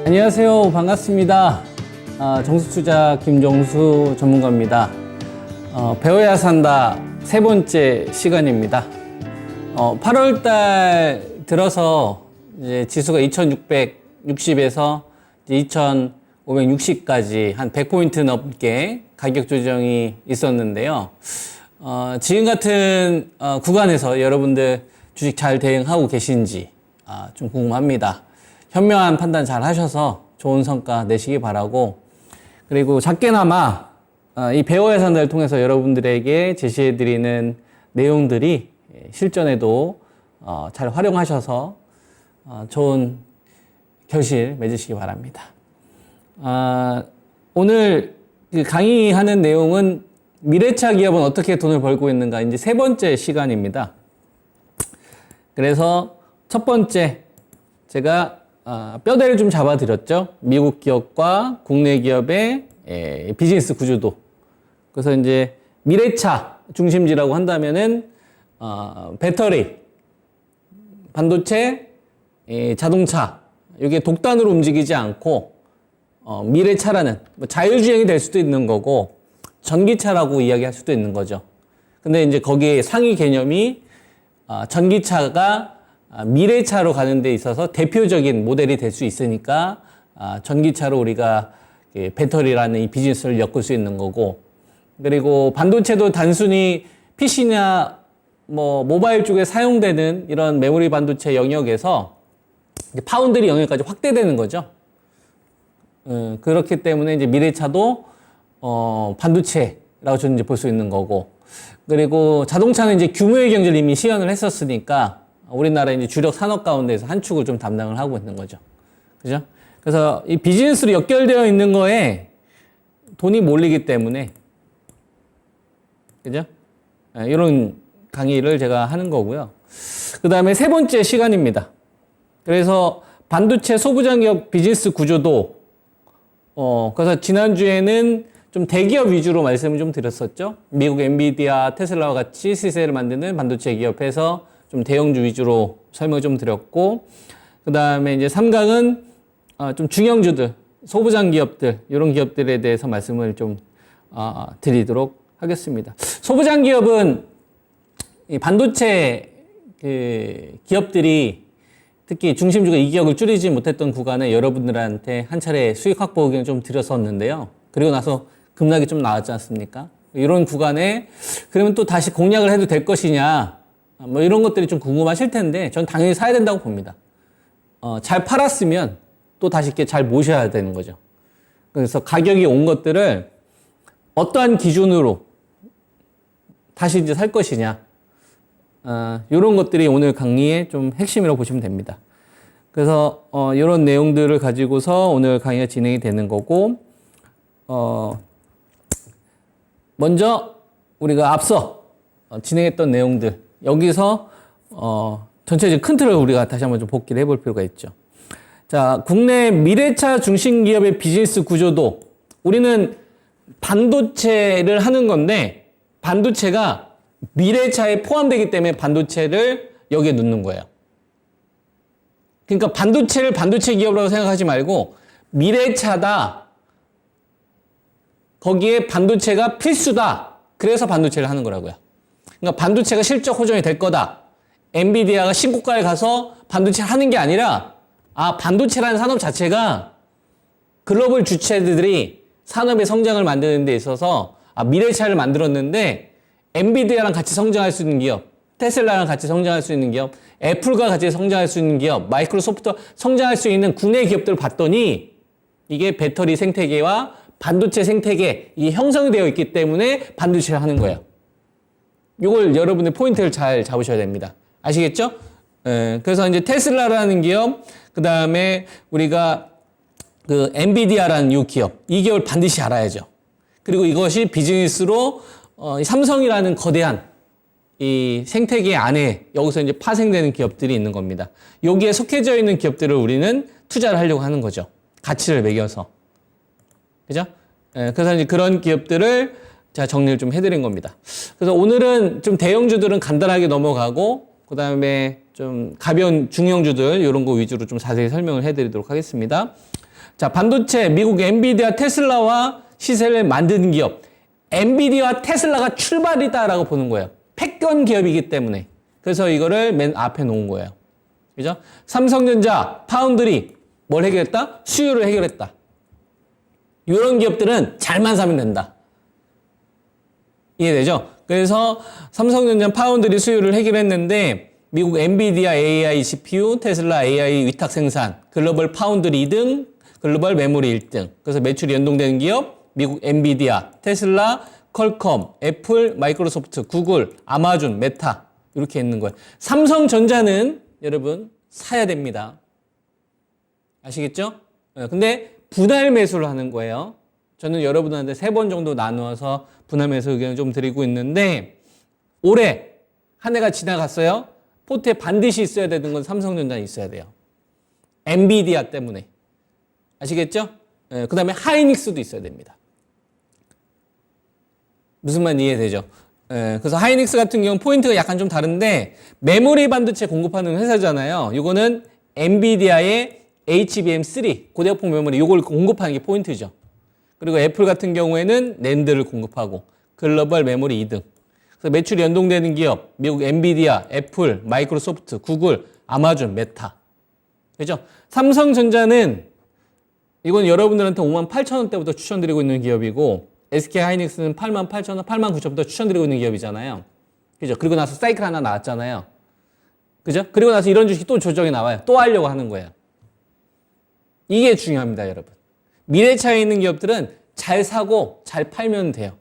안녕하세요. 반갑습니다. 정수투자 김정수 전문가입니다. 배워야 산다 세 번째 시간입니다. 8월달 들어서 이제 지수가 2660에서 2560까지 한 100포인트 넘게 가격 조정이 있었는데요. 지금 같은 구간에서 여러분들 주식 잘 대응하고 계신지 좀 궁금합니다. 현명한 판단 잘 하셔서 좋은 성과 내시기 바라고, 그리고 작게나마 이 배워야 산다를 통해서 여러분들에게 제시해드리는 내용들이 실전에도 잘 활용하셔서 좋은 결실 맺으시기 바랍니다. 오늘 강의하는 내용은 미래차 기업은 어떻게 돈을 벌고 있는가, 이제 세 번째 시간입니다. 그래서 첫 번째 제가 뼈대를 좀 잡아드렸죠. 미국 기업과 국내 기업의 비즈니스 구조도. 그래서 이제 미래차 중심지라고 한다면은 배터리, 반도체, 자동차, 이게 독단으로 움직이지 않고 미래차라는 자율주행이 될 수도 있는 거고 전기차라고 이야기할 수도 있는 거죠. 근데 이제 거기에 상위 개념이 전기차가 미래차로 가는 데 있어서 대표적인 모델이 될 수 있으니까 전기차로 우리가 배터리라는 이 비즈니스를 엮을 수 있는 거고, 그리고 반도체도 단순히 PC나 모바일 쪽에 사용되는 이런 메모리 반도체 영역에서 파운드리 영역까지 확대되는 거죠. 그렇기 때문에 이제 미래차도 반도체라고 저는 이제 볼 수 있는 거고, 그리고 자동차는 이제 규모의 경제를 이미 시연을 했었으니까 우리나라 이제 주력 산업 가운데서 한 축을 좀 담당을 하고 있는 거죠. 그죠? 그래서 이 비즈니스로 연결되어 있는 거에 돈이 몰리기 때문에, 그죠? 이런 강의를 제가 하는 거고요. 그 다음에 세 번째 시간입니다. 그래서 반도체 소부장 기업 비즈니스 구조도, 그래서 지난주에는 좀 대기업 위주로 말씀을 좀 드렸었죠. 미국 엔비디아, 테슬라와 같이 시세를 만드는 반도체 기업에서 좀 대형주 위주로 설명을 좀 드렸고, 그 다음에 이제 3강은 좀 중형주들, 소부장 기업들, 이런 기업들에 대해서 말씀을 좀 드리도록 하겠습니다. 소부장 기업은 이 반도체 기업들이 특히 중심주가 이 기업을 줄이지 못했던 구간에 여러분들한테 한 차례 수익 확보 의견을 좀 드렸었는데요. 그리고 나서 급락이 좀 나왔지 않습니까? 이런 구간에 그러면 또 다시 공략을 해도 될 것이냐, 이런 것들이 좀 궁금하실 텐데 전 당연히 사야 된다고 봅니다. 잘 팔았으면 또 다시 이렇게 잘 모셔야 되는 거죠. 그래서 가격이 온 것들을 어떠한 기준으로 다시 이제 살 것이냐, 이런 것들이 오늘 강의의 좀 핵심이라고 보시면 됩니다. 그래서 이런 내용들을 가지고서 오늘 강의가 진행이 되는 거고, 먼저 우리가 앞서 진행했던 내용들, 여기서 전체적인 큰 틀을 우리가 다시 한번 좀 복기를 해볼 필요가 있죠. 자, 국내 미래차 중심 기업의 비즈니스 구조도, 우리는 반도체를 하는 건데 반도체가 미래차에 포함되기 때문에 반도체를 여기에 넣는 거예요. 그러니까 반도체를 반도체 기업이라고 생각하지 말고 미래차다, 거기에 반도체가 필수다, 그래서 반도체를 하는 거라고요. 그러니까 반도체가 실적 호전이 될 거다, 엔비디아가 신고가에 가서 반도체를 하는 게 아니라 반도체라는 산업 자체가 글로벌 주체들이 산업의 성장을 만드는 데 있어서 미래차를 만들었는데 엔비디아랑 같이 성장할 수 있는 기업, 테슬라랑 같이 성장할 수 있는 기업, 애플과 같이 성장할 수 있는 기업, 마이크로소프트 성장할 수 있는 국내 기업들을 봤더니 이게 배터리 생태계와 반도체 생태계, 이게 형성이 되어 있기 때문에 반도체를 하는 거예요. 이걸 여러분의 포인트를 잘 잡으셔야 됩니다. 아시겠죠? 그래서 이제 테슬라라는 기업, 그 다음에 우리가 그 엔비디아라는 이 기업을 반드시 알아야죠. 그리고 이것이 비즈니스로 삼성이라는 거대한 이 생태계 안에 여기서 이제 파생되는 기업들이 있는 겁니다. 여기에 속해져 있는 기업들을 우리는 투자를 하려고 하는 거죠. 가치를 매겨서. 그죠? 그래서 이제 그런 기업들을 제가 정리를 좀 해드린 겁니다. 그래서 오늘은 좀 대형주들은 간단하게 넘어가고, 그 다음에 좀 가벼운 중형주들, 이런 거 위주로 좀 자세히 설명을 해드리도록 하겠습니다. 자, 반도체 미국 엔비디아 테슬라와 시세를 만드는 기업. 엔비디아와 테슬라가 출발이다라고 보는 거예요. 패권 기업이기 때문에. 그래서 이거를 맨 앞에 놓은 거예요. 그죠? 삼성전자, 파운드리 뭘 해결했다? 수요를 해결했다. 이런 기업들은 잘만 사면 된다. 이해되죠? 그래서 삼성전자, 파운드리 수요를 해결했는데 미국 엔비디아 AI CPU, 테슬라 AI 위탁 생산, 글로벌 파운드리 2등, 글로벌 메모리 1등. 그래서 매출이 연동되는 기업, 미국 엔비디아, 테슬라, 퀄컴, 애플, 마이크로소프트, 구글, 아마존, 메타 이렇게 있는 거예요. 삼성전자는 여러분 사야 됩니다. 아시겠죠? 근데 분할 매수를 하는 거예요. 저는 여러분한테 3번 정도 나누어서 분할 매수 의견을 좀 드리고 있는데 올해 한 해가 지나갔어요. 포트에 반드시 있어야 되는 건 삼성전자는 있어야 돼요. 엔비디아 때문에. 아시겠죠? 그 다음에 하이닉스도 있어야 됩니다. 무슨 말 이해되죠? 그래서 하이닉스 같은 경우는 포인트가 약간 좀 다른데 메모리 반도체 공급하는 회사잖아요. 이거는 엔비디아의 HBM3 고대역폭 메모리 이걸 공급하는 게 포인트죠. 그리고 애플 같은 경우에는 낸드를 공급하고 글로벌 메모리 2등. 그래서 매출이 연동되는 기업 미국 엔비디아, 애플, 마이크로소프트, 구글, 아마존, 메타. 그죠? 삼성전자는 이건 여러분들한테 58,000원대부터 추천드리고 있는 기업이고 SK 하이닉스는 88,000원, 89,000원부터 추천드리고 있는 기업이잖아요. 그죠? 그리고 나서 사이클 하나 나왔잖아요. 그죠? 그리고 나서 이런 주식이 또 조정이 나와요. 또 하려고 하는 거예요. 이게 중요합니다, 여러분. 미래차에 있는 기업들은 잘 사고 잘 팔면 돼요.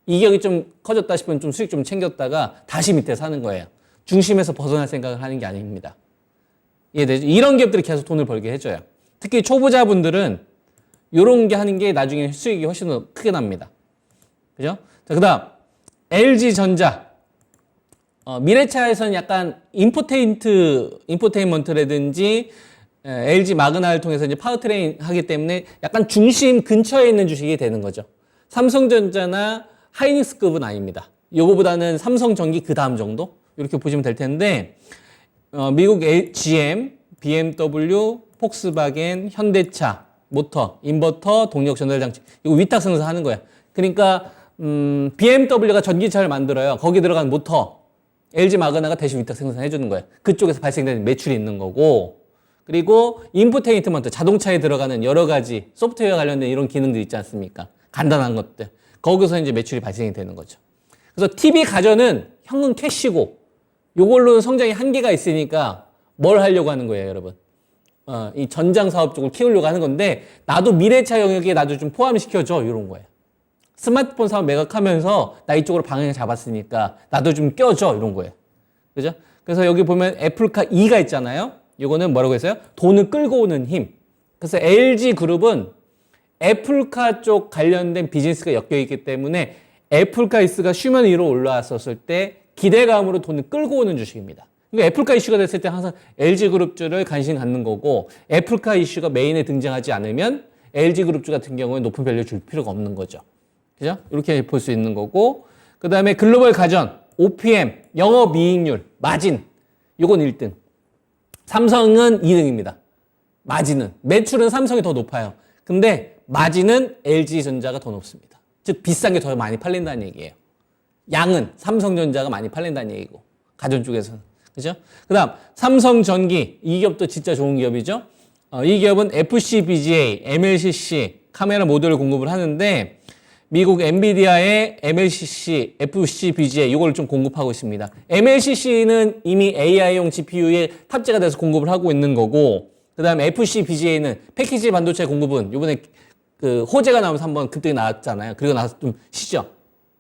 이격이 좀 커졌다 싶으면 좀 수익 좀 챙겼다가 다시 밑에 사는 거예요. 중심에서 벗어날 생각을 하는 게 아닙니다. 이해되죠? 이런 기업들이 계속 돈을 벌게 해줘요. 특히 초보자분들은 이런 게 하는 게 나중에 수익이 훨씬 더 크게 납니다. 그죠? 자, 그 다음, LG전자. 미래차에서는 약간 인포테인먼트라든지 LG 마그나를 통해서 이제 파워트레인 하기 때문에 약간 중심 근처에 있는 주식이 되는 거죠. 삼성전자나 하이닉스급은 아닙니다. 요거보다는 삼성전기 그 다음 정도? 이렇게 보시면 될 텐데, 미국 GM, BMW, 폭스바겐, 현대차, 모터, 인버터, 동력 전달 장치. 이거 위탁 생산하는 거야. 그러니까, BMW가 전기차를 만들어요. 거기 들어간 모터, LG 마그나가 대신 위탁 생산해 주는 거예요. 그쪽에서 발생되는 매출이 있는 거고, 그리고 인포테인먼트, 자동차에 들어가는 여러 가지 소프트웨어 관련된 이런 기능들 있지 않습니까? 간단한 것들. 거기서 이제 매출이 발생이 되는 거죠. 그래서 TV 가전은 현금 캐시고, 요걸로는 성장이 한계가 있으니까 뭘 하려고 하는 거예요, 여러분? 이 전장 사업 쪽을 키우려고 하는 건데, 나도 미래차 영역에 나도 좀 포함시켜줘, 이런 거예요. 스마트폰 사업 매각하면서 나 이쪽으로 방향을 잡았으니까 나도 좀 껴줘, 이런 거예요. 그죠? 그래서 여기 보면 애플카 2가 있잖아요. 이거는 뭐라고 했어요? 돈을 끌고 오는 힘. 그래서 LG그룹은 애플카 쪽 관련된 비즈니스가 엮여 있기 때문에 애플카 이슈가 슈먼 위로 올라왔었을 때 기대감으로 돈을 끌고 오는 주식입니다. 그러니까 애플카 이슈가 됐을 때 항상 LG그룹주를 관심 갖는 거고 애플카 이슈가 메인에 등장하지 않으면 LG그룹주 같은 경우에 높은 밸류 줄 필요가 없는 거죠. 그죠? 이렇게 볼 수 있는 거고 그 다음에 글로벌 가전, OPM, 영업이익률, 마진 요건 1등. 삼성은 2등입니다. 마진은. 매출은 삼성이 더 높아요. 근데 마진은 LG전자가 더 높습니다. 즉 비싼 게 더 많이 팔린다는 얘기예요. 양은 삼성전자가 많이 팔린다는 얘기고 가전 쪽에서는. 그죠? 그 다음 삼성전기. 이 기업도 진짜 좋은 기업이죠. 이 기업은 FCBGA, MLCC 카메라 모듈을 공급을 하는데 미국 엔비디아의 MLCC, FCBGA 이걸 좀 공급하고 있습니다. MLCC는 이미 AI용 GPU에 탑재가 돼서 공급을 하고 있는 거고 그 다음에 FCBGA는 패키지 반도체 공급은 이번에 그 호재가 나오면서 한번 그때 나왔잖아요. 그리고 나서 좀 쉬죠.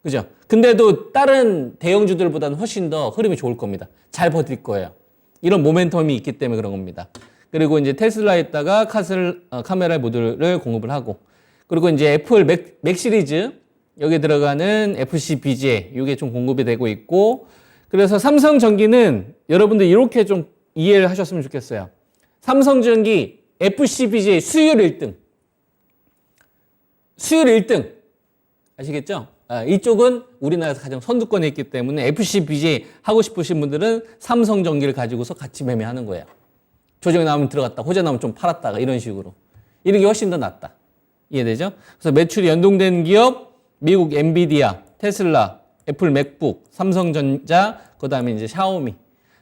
그죠? 근데도 다른 대형주들보다는 훨씬 더 흐름이 좋을 겁니다. 잘 버틸 거예요. 이런 모멘텀이 있기 때문에 그런 겁니다. 그리고 이제 테슬라에다가 카메라 모듈을 공급을 하고 그리고 이제 애플 맥 시리즈 여기 들어가는 FCBGA 이게 좀 공급이 되고 있고 그래서 삼성전기는 여러분들 이렇게 좀 이해를 하셨으면 좋겠어요. 삼성전기 FCBGA 수율 1등. 수율 1등. 아시겠죠? 이쪽은 우리나라에서 가장 선두권에 있기 때문에 FCBGA 하고 싶으신 분들은 삼성전기를 가지고서 같이 매매하는 거예요. 조정이 나오면 들어갔다, 호재 나오면 좀 팔았다가 이런 식으로. 이런 게 훨씬 더 낫다. 이해되죠? 그래서 매출이 연동된 기업, 미국 엔비디아, 테슬라, 애플 맥북, 삼성전자, 그 다음에 이제 샤오미.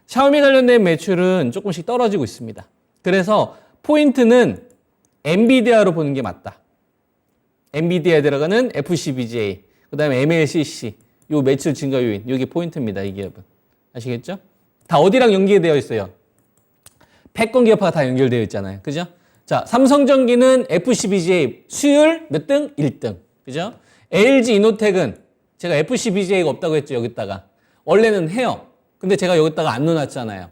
샤오미 관련된 매출은 조금씩 떨어지고 있습니다. 그래서 포인트는 엔비디아로 보는 게 맞다. 엔비디아에 들어가는 FCBGA, 그 다음에 MLCC, 요 매출 증가 요인, 요게 포인트입니다. 이 기업은. 아시겠죠? 다 어디랑 연계되어 있어요? 패권 기업하고 다 연결되어 있잖아요. 그죠? 자, 삼성전기는 FCBGA 수율 몇 등? 1등. 그죠? LG 이노텍은 제가 FCBGA가 없다고 했죠. 여기다가. 원래는 해요. 근데 제가 여기다가 안 넣어놨잖아요.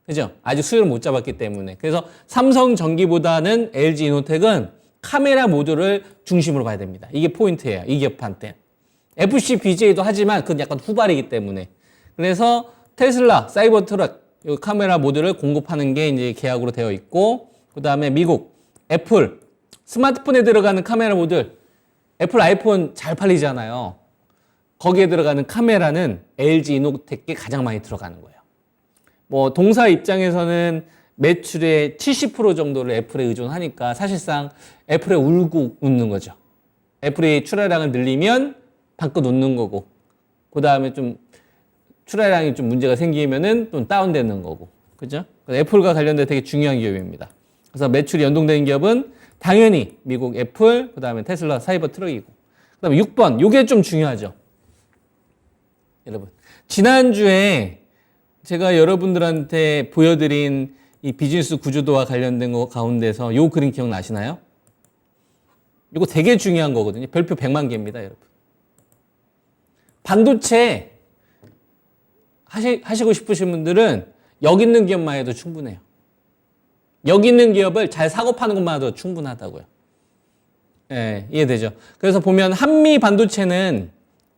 그죠? 아직 수율을 못 잡았기 때문에. 그래서 삼성전기보다는 LG 이노텍은 카메라 모듈을 중심으로 봐야 됩니다. 이게 포인트예요. 이 기업한테. FCBGA도 하지만 그건 약간 후발이기 때문에. 그래서 테슬라, 사이버트럭, 이 카메라 모듈을 공급하는 게 이제 계약으로 되어 있고, 그 다음에 미국, 애플, 스마트폰에 들어가는 카메라 모듈, 애플 아이폰 잘 팔리잖아요. 거기에 들어가는 카메라는 LG 이노텍에 가장 많이 들어가는 거예요. 뭐 동사 입장에서는 매출의 70% 정도를 애플에 의존하니까 사실상 애플에 울고 웃는 거죠. 애플이 출하량을 늘리면 방긋 웃는 거고, 그 다음에 좀 출하량이 좀 문제가 생기면은 좀 다운되는 거고, 그죠? 애플과 관련된 되게 중요한 기업입니다. 그래서 매출이 연동되는 기업은 당연히 미국 애플, 그 다음에 테슬라, 사이버 트럭이고, 그 다음에 6번, 요게 좀 중요하죠. 여러분, 지난주에 제가 여러분들한테 보여드린 이 비즈니스 구조도와 관련된 거 가운데서 요 그림 기억나시나요? 이거 되게 중요한 거거든요. 별표 100만 개입니다, 여러분. 반도체 하시고 싶으신 분들은 여기 있는 기업만 해도 충분해요. 여기 있는 기업을 잘 사고 파는 것만 해도 충분하다고요. 예, 이해되죠? 그래서 보면 한미 반도체는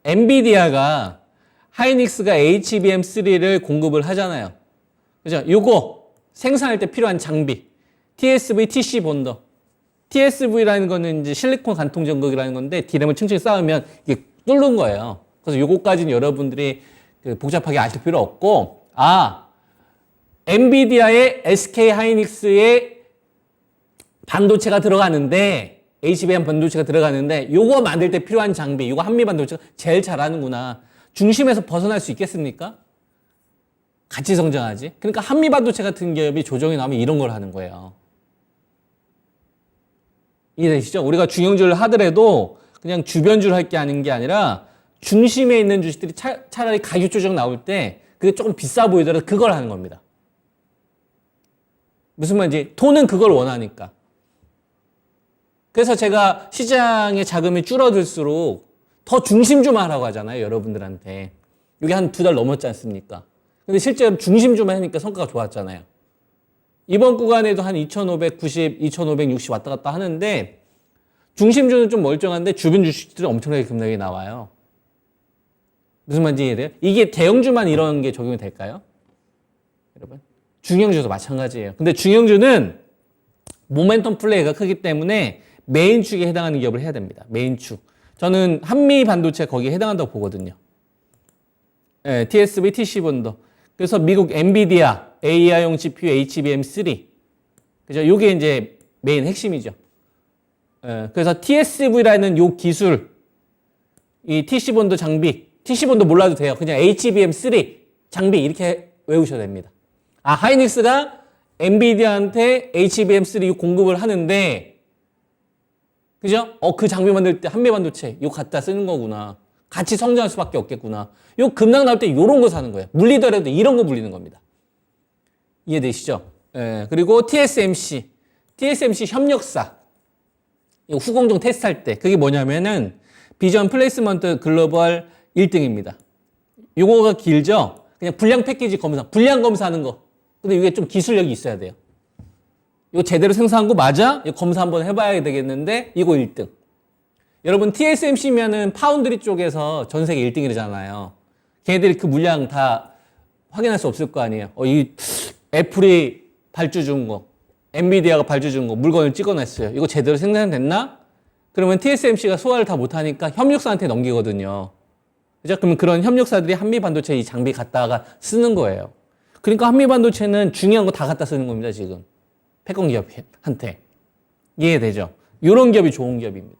엔비디아가 하이닉스가 HBM3를 공급을 하잖아요. 그죠? 요거 생산할 때 필요한 장비. TSV, TC 본더. TSV라는 거는 이제 실리콘 관통 전극이라는 건데 D램을 층층이 쌓으면 이게 뚫는 거예요. 그래서 요거까지는 여러분들이 복잡하게 아실 필요 없고, 엔비디아의 SK 하이닉스의 반도체가 들어가는데, HBM 반도체가 들어가는데, 요거 만들 때 필요한 장비, 요거 한미 반도체가 제일 잘하는구나. 중심에서 벗어날 수 있겠습니까? 같이 성장하지. 그러니까 한미 반도체 같은 기업이 조정이 나오면 이런 걸 하는 거예요. 이해되시죠? 우리가 중형주를 하더라도 그냥 주변주를 할 게 아닌 게 아니라 중심에 있는 주식들이 차라리 가격 조정 나올 때 그게 조금 비싸 보이더라도 그걸 하는 겁니다. 무슨 말인지, 돈은 그걸 원하니까. 그래서 제가 시장의 자금이 줄어들수록 더 중심주만 하라고 하잖아요, 여러분들한테. 이게 한 2달 넘었지 않습니까? 근데 실제로 중심주만 하니까 성과가 좋았잖아요. 이번 구간에도 한 2,590, 2,560 왔다 갔다 하는데 중심주는 좀 멀쩡한데 주변 주식들이 엄청나게 급락이 나와요. 무슨 말인지 이해돼요? 이게 대형주만 이런 게 적용이 될까요? 여러분, 중형주도 마찬가지예요. 근데 중형주는 모멘텀 플레이가 크기 때문에 메인축에 해당하는 기업을 해야 됩니다. 메인축. 저는 한미 반도체 거기에 해당한다고 보거든요. 네, TSV, TC 본더. 그래서 미국 엔비디아, AI용 GPU, HBM3. 그죠? 요게 이제 메인 핵심이죠. 네, 그래서 TSV라는 요 기술, 이 TC 본더 장비, TC 본더 몰라도 돼요. 그냥 HBM3 장비 이렇게 외우셔야 됩니다. 하이닉스가 엔비디아한테 HBM3 공급을 하는데, 그죠? 그 장비 만들 때 한미 반도체 이거 갖다 쓰는 거구나. 같이 성장할 수밖에 없겠구나. 요 급락 나올 때 요런 거 사는 거예요. 물리더라도 이런 거 물리는 겁니다. 이해되시죠? 예. 그리고 TSMC 협력사. 이거 후공정 테스트할 때 그게 뭐냐면은 비전 플레이스먼트 글로벌 1등입니다. 요거가 길죠? 그냥 불량 패키지 검사, 불량 검사하는 거. 근데 이게 좀 기술력이 있어야 돼요. 이거 제대로 생산한 거 맞아? 이거 검사 한번 해봐야 되겠는데 이거 1등. 여러분 TSMC면은 파운드리 쪽에서 전 세계 1등이잖아요. 걔네들이 그 물량 다 확인할 수 없을 거 아니에요. 이 애플이 발주 준 거, 엔비디아가 발주 준 거 물건을 찍어냈어요. 이거 제대로 생산됐나? 그러면 TSMC가 소화를 다 못하니까 협력사한테 넘기거든요. 그죠? 그러면 그런 협력사들이 한미 반도체 이 장비 갖다가 쓰는 거예요. 그러니까 한미 반도체는 중요한 거 다 갖다 쓰는 겁니다, 지금. 패권 기업한테. 이해되죠? 이런 기업이 좋은 기업입니다.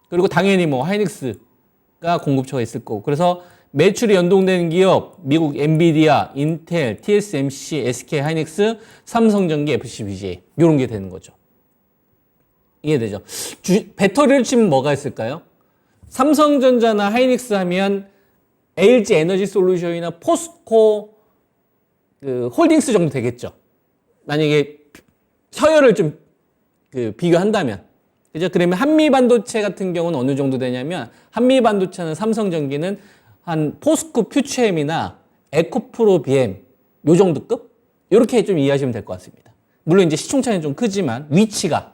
그리고 당연히 뭐 하이닉스가 공급처가 있을 거고. 그래서 매출이 연동되는 기업, 미국 엔비디아, 인텔, TSMC, SK 하이닉스, 삼성전기, FCBGA 이런 게 되는 거죠. 이해되죠? 배터리를 치면 뭐가 있을까요? 삼성전자나 하이닉스 하면 LG 에너지 솔루션이나 포스코 홀딩스 정도 되겠죠. 만약에 서열을 좀 비교한다면. 그죠? 그러면 한미반도체 같은 경우는 어느 정도 되냐면 한미반도체는 삼성전기는 한 포스코 퓨처엠이나 에코프로 BM 요 정도급? 이렇게 좀 이해하시면 될 것 같습니다. 물론 이제 시총차는 좀 크지만 위치가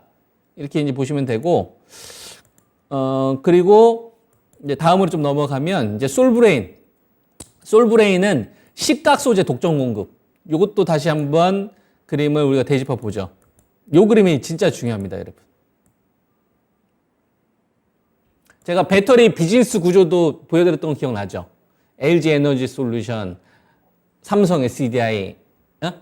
이렇게 이제 보시면 되고 그리고 이제 다음으로 좀 넘어가면 이제 솔브레인. 솔브레인은 식각 소재 독점 공급. 요것도 다시 한번 그림을 우리가 되짚어 보죠. 요 그림이 진짜 중요합니다, 여러분. 제가 배터리 비즈니스 구조도 보여드렸던 거 기억나죠? LG 에너지 솔루션, 삼성 SDI,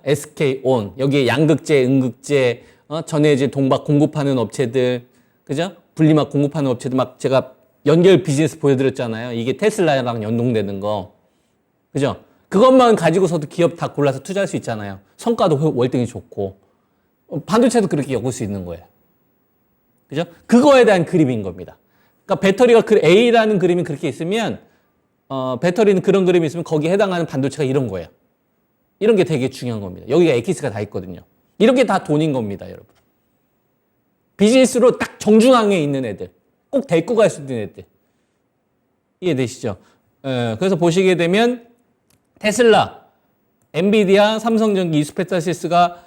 SK 온, 여기에 양극재, 음극재, 전해질, 동박 공급하는 업체들, 그죠? 분리막 공급하는 업체들 막 제가 연결 비즈니스 보여드렸잖아요. 이게 테슬라랑 연동되는 거. 그죠? 그것만 가지고서도 기업 다 골라서 투자할 수 있잖아요. 성과도 월등히 좋고. 반도체도 그렇게 엮을 수 있는 거예요. 그죠? 그거에 대한 그림인 겁니다. 그러니까 배터리가 A라는 그림이 그렇게 있으면, 배터리는 그런 그림이 있으면 거기에 해당하는 반도체가 이런 거예요. 이런 게 되게 중요한 겁니다. 여기가 엑기스가 다 있거든요. 이런 게 다 돈인 겁니다, 여러분. 비즈니스로 딱 정중앙에 있는 애들. 꼭 데리고 갈 수 있는 애들. 이해되시죠? 그래서 보시게 되면 테슬라, 엔비디아, 삼성전기, 이스페타시스가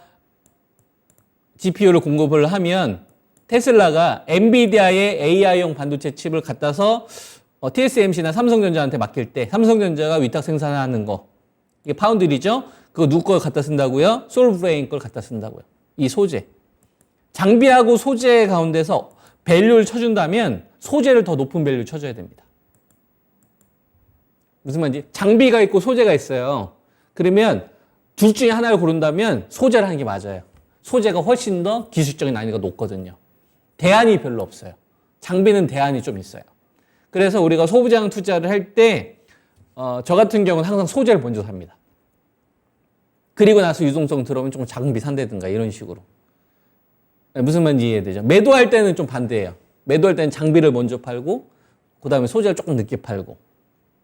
GPU를 공급을 하면 테슬라가 엔비디아의 AI용 반도체 칩을 갖다서 TSMC나 삼성전자한테 맡길 때 삼성전자가 위탁 생산하는 거 이게 파운드리죠? 그거 누구 걸 갖다 쓴다고요? 솔브레인 걸 갖다 쓴다고요. 이 소재. 장비하고 소재 가운데서 밸류를 쳐준다면 소재를 더 높은 밸류 쳐줘야 됩니다. 무슨 말인지? 장비가 있고 소재가 있어요. 그러면 둘 중에 하나를 고른다면 소재를 하는 게 맞아요. 소재가 훨씬 더 기술적인 난이도가 높거든요. 대안이 별로 없어요. 장비는 대안이 좀 있어요. 그래서 우리가 소부장 투자를 할 때, 저 같은 경우는 항상 소재를 먼저 삽니다. 그리고 나서 유동성 들어오면 조금 장비 산다든가 이런 식으로. 무슨 말인지 이해되죠? 매도할 때는 좀 반대예요. 매도할 때는 장비를 먼저 팔고, 그 다음에 소재를 조금 늦게 팔고.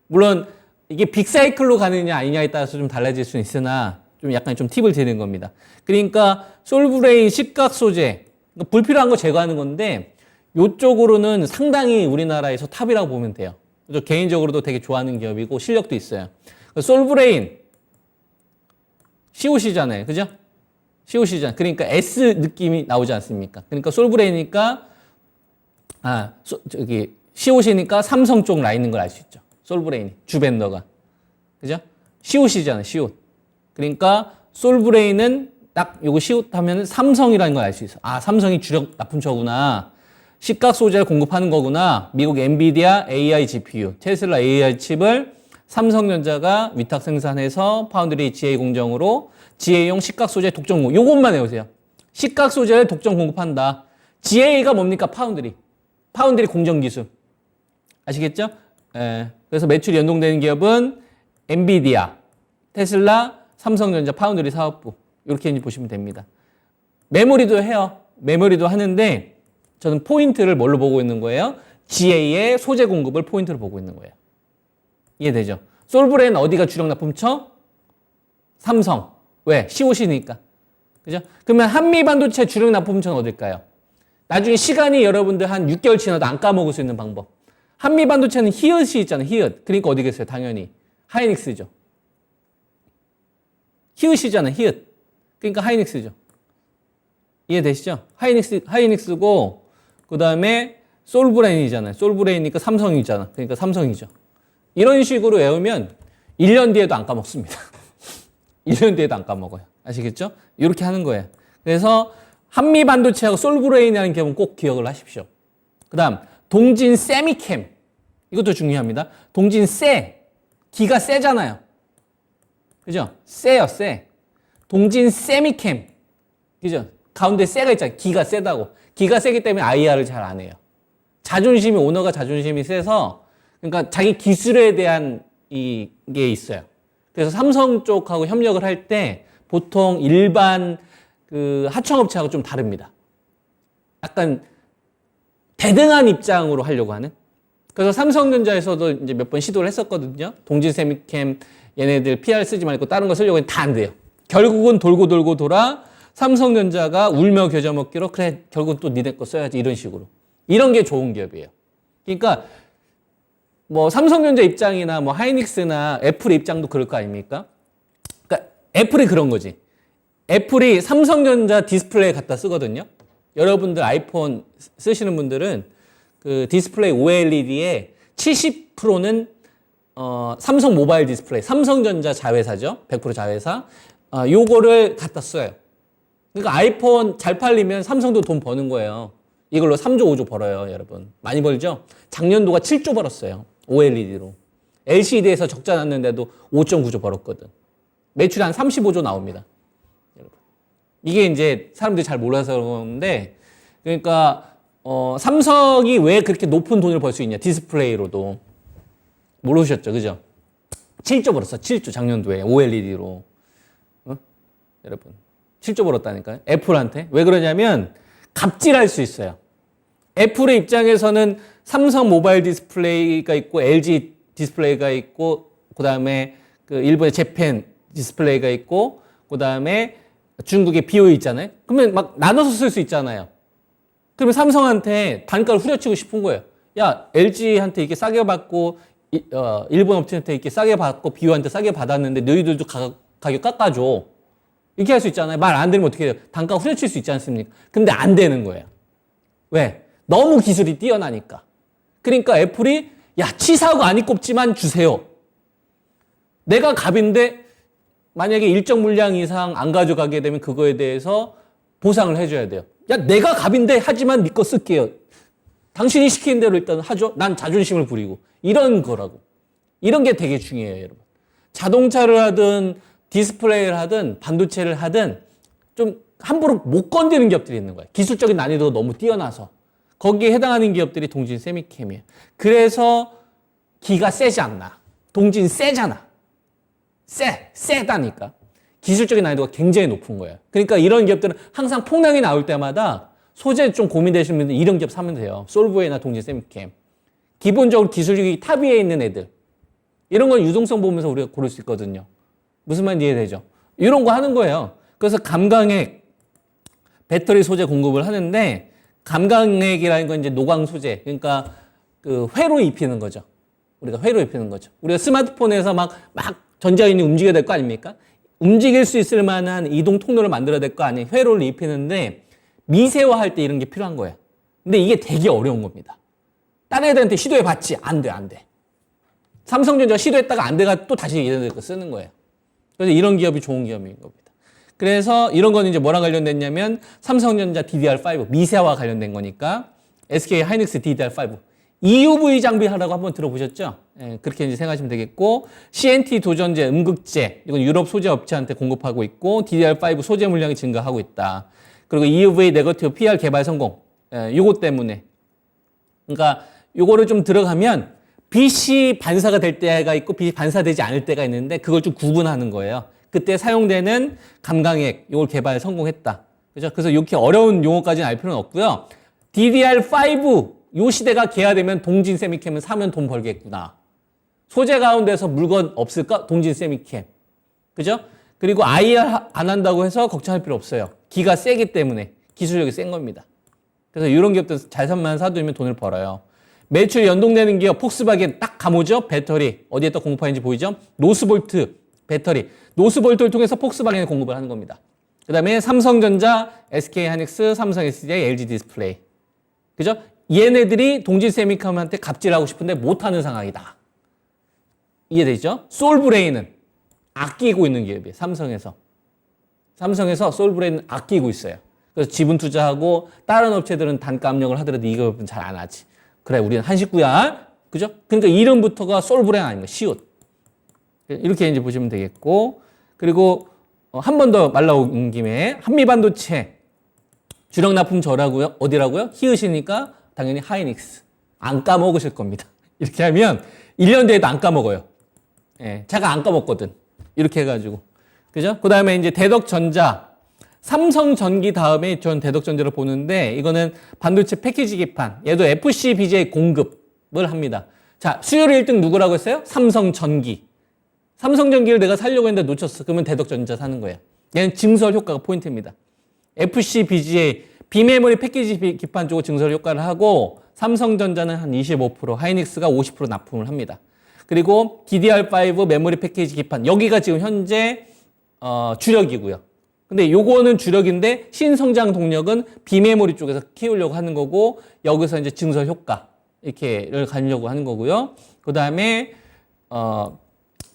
물론 이게 빅사이클로 가느냐 아니냐에 따라서 좀 달라질 수는 있으나 좀 약간 좀 팁을 드리는 겁니다. 그러니까 솔브레인 식각 소재, 불필요한 거 제거하는 건데 이쪽으로는 상당히 우리나라에서 탑이라고 보면 돼요. 저 개인적으로도 되게 좋아하는 기업이고 실력도 있어요. 솔브레인 COC잖아요. 그죠? COC잖아요. 그러니까 S 느낌이 나오지 않습니까? 그러니까 솔브레인이니까 COC니까 삼성 쪽 라인인 걸 알 수 있죠. 솔브레인이 주벤더가. 그죠? COC잖아요. COC. 그러니까 솔브레인은 딱 요거 COC 하면 삼성이라는 걸 알 수 있어. 아, 삼성이 주력 납품처구나. 식각 소재를 공급하는 거구나. 미국 엔비디아 AI GPU, 테슬라 AI 칩을 삼성전자가 위탁 생산해서 파운드리 GA 공정으로 GA용 식각 소재 독점 공급. 요것만 외우세요. 식각 소재를 독점 공급한다. GA가 뭡니까? 파운드리. 파운드리 공정 기술. 아시겠죠? 그래서 매출이 연동되는 기업은 엔비디아, 테슬라, 삼성전자, 파운드리 사업부. 이렇게 보시면 됩니다. 메모리도 해요. 메모리도 하는데 저는 포인트를 뭘로 보고 있는 거예요? GA의 소재 공급을 포인트로 보고 있는 거예요. 이해되죠? 솔브레인 어디가 주력 납품처? 삼성. 왜? COC니까. 그죠? 그러면 한미반도체 주력 납품처는 어딜까요? 나중에 시간이 여러분들 한 6개월 지나도 안 까먹을 수 있는 방법. 한미반도체는 히읗이 있잖아요. 히읗. 그러니까 어디겠어요? 당연히. 하이닉스죠. 히읗이잖아요. 히읗. 그러니까 하이닉스죠. 이해되시죠? 하이닉스고, 그 다음에 솔브레인이잖아요. 솔브레인이니까 삼성이잖아. 그러니까 삼성이죠. 이런 식으로 외우면 1년 뒤에도 안 까먹습니다. 1년 뒤에도 안 까먹어요. 아시겠죠? 이렇게 하는 거예요. 그래서 한미반도체하고 솔브레인이라는 기업은 꼭 기억을 하십시오. 그 다음, 동진 세미캠. 이것도 중요합니다. 동진 세. 기가 세잖아요. 그죠? 세요, 세. 동진 세미캠. 그죠? 가운데 세가 있잖아요. 기가 세다고. 기가 세기 때문에 IR을 잘 안 해요. 자존심이, 오너가 자존심이 세서, 그러니까 자기 기술에 대한 이게 있어요. 그래서 삼성 쪽하고 협력을 할 때 보통 일반 그 하청업체하고 좀 다릅니다. 약간 대등한 입장으로 하려고 하는. 그래서 삼성전자에서도 이제 몇 번 시도를 했었거든요. 동진 세미캠 얘네들 PR 쓰지 말고 다른 거 쓰려고 했는데 다 안 돼요. 결국은 돌고 돌고 돌아 삼성전자가 울며 겨자 먹기로 그래 결국은 또 니네 거 써야지 이런 식으로. 이런 게 좋은 기업이에요. 그러니까 뭐 삼성전자 입장이나 뭐 하이닉스나 애플의 입장도 그럴 거 아닙니까? 그러니까 애플이 그런 거지. 애플이 삼성전자 디스플레이 갖다 쓰거든요. 여러분들 아이폰 쓰시는 분들은 그 디스플레이 OLED의 70%는 삼성 모바일 디스플레이, 삼성전자 자회사죠. 100% 자회사. 요거를 갖다 써요. 그러니까 아이폰 잘 팔리면 삼성도 돈 버는 거예요. 이걸로 3조, 5조 벌어요, 여러분. 많이 벌죠? 작년도가 7조 벌었어요. OLED로. LCD에서 적자 났는데도 5.9조 벌었거든. 매출이 한 35조 나옵니다. 여러분. 이게 이제 사람들이 잘 몰라서 그러는데, 그러니까, 삼성이 왜 그렇게 높은 돈을 벌 수 있냐, 디스플레이로도. 모르셨죠, 그죠? 7조 벌었어, 7조 작년도에 OLED로. 여러분. 7조 벌었다니까요. 애플한테. 왜 그러냐면, 갑질할 수 있어요. 애플의 입장에서는 삼성 모바일 디스플레이가 있고 LG 디스플레이가 있고 그다음에 그 일본의 재팬 디스플레이가 있고 그다음에 중국의 BOE 있잖아요. 그러면 막 나눠서 쓸 수 있잖아요. 그러면 삼성한테 단가를 후려치고 싶은 거예요. 야, LG한테 이렇게 싸게 받고 일본 업체한테 이렇게 싸게 받고 BOE한테 싸게 받았는데 너희들도 가격 깎아줘. 이렇게 할 수 있잖아요. 말 안 들으면 어떻게 해요? 단가 후려칠 수 있지 않습니까? 근데 안 되는 거예요. 왜? 너무 기술이 뛰어나니까. 그러니까 애플이 야, 치사하고 안이 꼽지만 주세요. 내가 갑인데 만약에 일정 물량 이상 안 가져가게 되면 그거에 대해서 보상을 해줘야 돼요. 야, 내가 갑인데 하지만 네 거 쓸게요. 당신이 시키는 대로 일단 하죠. 난 자존심을 부리고. 이런 거라고. 이런 게 되게 중요해요, 여러분. 자동차를 하든 디스플레이를 하든 반도체를 하든 좀 함부로 못 건드는 기업들이 있는 거예요. 기술적인 난이도가 너무 뛰어나서. 거기에 해당하는 기업들이 동진 세미캠이에요. 그래서 기가 세지 않나. 동진 세잖아. 세다니까. 기술적인 난이도가 굉장히 높은 거예요. 그러니까 이런 기업들은 항상 폭락이 나올 때마다 소재 좀 고민되시는 분들 이런 기업 사면 돼요. 솔브웨이나 동진 세미캠. 기본적으로 기술력이 탑 위에 있는 애들. 이런 건 유동성 보면서 우리가 고를 수 있거든요. 무슨 말인지 이해되죠? 이런 거 하는 거예요. 그래서 감강액 배터리 소재 공급을 하는데 감강액이라는 건 이제 노광 소재. 그러니까 그 회로 입히는 거죠. 우리가 회로 입히는 거죠. 우리가 스마트폰에서 막 전자기능이 움직여야 될 거 아닙니까? 움직일 수 있을 만한 이동 통로를 만들어야 될 거 아니에요. 회로를 입히는데 미세화할 때 이런 게 필요한 거예요. 근데 이게 되게 어려운 겁니다. 다른 애들한테 시도해봤지? 안 돼. 삼성전자 시도했다가 안 돼가 또 다시 얘네들 거 쓰는 거예요. 그래서 이런 기업이 좋은 기업인 겁니다. 그래서 이런 거는 이제 뭐랑 관련됐냐면 삼성전자 DDR5 미세화 관련된 거니까 SK 하이닉스 DDR5 EUV 장비하라고 한번 들어보셨죠? 예, 그렇게 이제 생각하시면 되겠고 CNT 도전제, 음극재 이건 유럽 소재 업체한테 공급하고 있고 DDR5 소재 물량이 증가하고 있다. 그리고 EUV 네거티브 PR 개발 성공. 요거 때문에. 그러니까 요거를 좀 들어가면 빛이 반사가 될 때가 있고 빛이 반사되지 않을 때가 있는데 그걸 좀 구분하는 거예요. 그때 사용되는 감강액 요걸 개발 성공했다. 그죠? 그래서 이렇게 어려운 용어까지는 알 필요는 없고요. DDR5 요 시대가 개화되면 동진 세미캠은 사면 돈 벌겠구나. 소재 가운데서 물건 없을까? 동진 세미캠. 그죠? 그리고 IR 안 한다고 해서 걱정할 필요 없어요. 기가 세기 때문에 기술력이 센 겁니다. 그래서 이런 기업들 잘만 사두면 돈을 벌어요. 매출 연동되는 기업 폭스바겐 딱 감오죠? 배터리 어디에다 공급하는지 보이죠? 노스볼트 배터리 노스볼트를 통해서 폭스바겐에 공급을 하는 겁니다. 그 다음에 삼성전자, SK하이닉스, 삼성 SDI, LG 디스플레이. 그죠? 얘네들이 동진 세미컴한테 갑질하고 싶은데 못하는 상황이다. 이해되죠? 솔브레인은 아끼고 있는 기업이에요. 삼성에서 솔브레인은 아끼고 있어요. 그래서 지분 투자하고 다른 업체들은 단가 압력을 하더라도 이 기업은 잘 안 하지. 그래, 우리는 한 식구야. 그죠? 그러니까 이름부터가 솔브레인 아닙니까? 시옷. 이렇게 이제 보시면 되겠고. 그리고 한 번 더 말 나온 김에 한미반도체 주력 납품 저라고요? 어디라고요? 히읗이니까 당연히 하이닉스. 안 까먹으실 겁니다. 이렇게 하면 1년 뒤에도 안 까먹어요. 예, 제가 안 까먹거든. 이렇게 해가지고. 그죠? 그 다음에 이제 대덕전자. 삼성전기 다음에 전 대덕전자를 보는데 이거는 반도체 패키지 기판. 얘도 FC, BJ 공급을 합니다. 자, 수요일 1등 누구라고 했어요? 삼성전기. 삼성전기를 내가 사려고 했는데 놓쳤어. 그러면 대덕전자 사는 거예요. 얘는 증설 효과가 포인트입니다. FC, BGA, 비메모리 패키지 기판 쪽으로 증설 효과를 하고 삼성전자는 한 25%, 하이닉스가 50% 납품을 합니다. 그리고 DDR5 메모리 패키지 기판, 여기가 지금 현재 주력이고요. 근데 요거는 주력인데 신성장 동력은 비메모리 쪽에서 키우려고 하는 거고 여기서 이제 증설 효과 이렇게를 가려고 하는 거고요. 그 다음에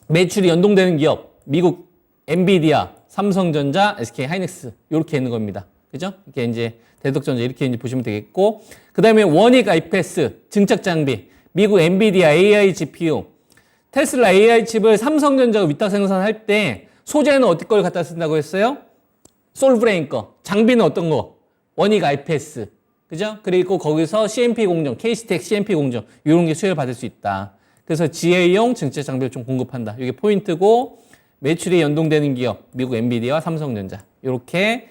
매출이 연동되는 기업, 미국 엔비디아, 삼성전자, SK 하이닉스 이렇게 있는 겁니다. 그죠? 이렇게 이제 대덕전자 이렇게 이제 보시면 되겠고, 그 다음에 원익 IPS 증착 장비, 미국 엔비디아 AI GPU, 테슬라 AI 칩을 삼성전자가 위탁 생산할 때 소재는 어디 걸 갖다 쓴다고 했어요? 솔브레인 거. 장비는 어떤 거? 원익 IPS. 그죠? 그리고 거기서 CMP 공정, KC텍 CMP 공정 이런 게 수혜를 받을 수 있다. 그래서 GA용 증착 장비를 좀 공급한다. 이게 포인트고, 매출이 연동되는 기업, 미국 엔비디아와 삼성전자 이렇게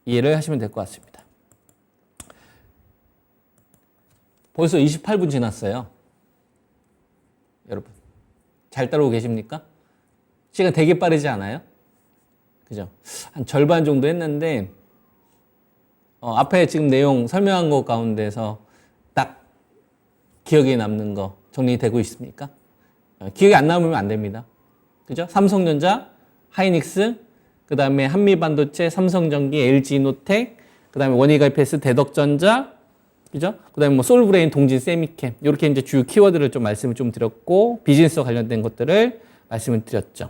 이해를 하시면 될 것 같습니다. 벌써 28분 지났어요. 여러분 잘 따라오고 계십니까? 시간 되게 빠르지 않아요? 그죠? 한 절반 정도 했는데 앞에 지금 내용 설명한 것 가운데서 딱 기억에 남는 거 정리되고 있습니까? 기억이 안 남으면 안 됩니다. 그죠? 삼성전자, 하이닉스, 그 다음에 한미반도체, 삼성전기, LG노텍, 그 다음에 원익 IPS, 대덕전자, 그죠? 그 다음에 뭐 솔브레인, 동진, 세미캠 이렇게 이제 주요 키워드를 좀 말씀을 좀 드렸고 비즈니스와 관련된 것들을 말씀을 드렸죠.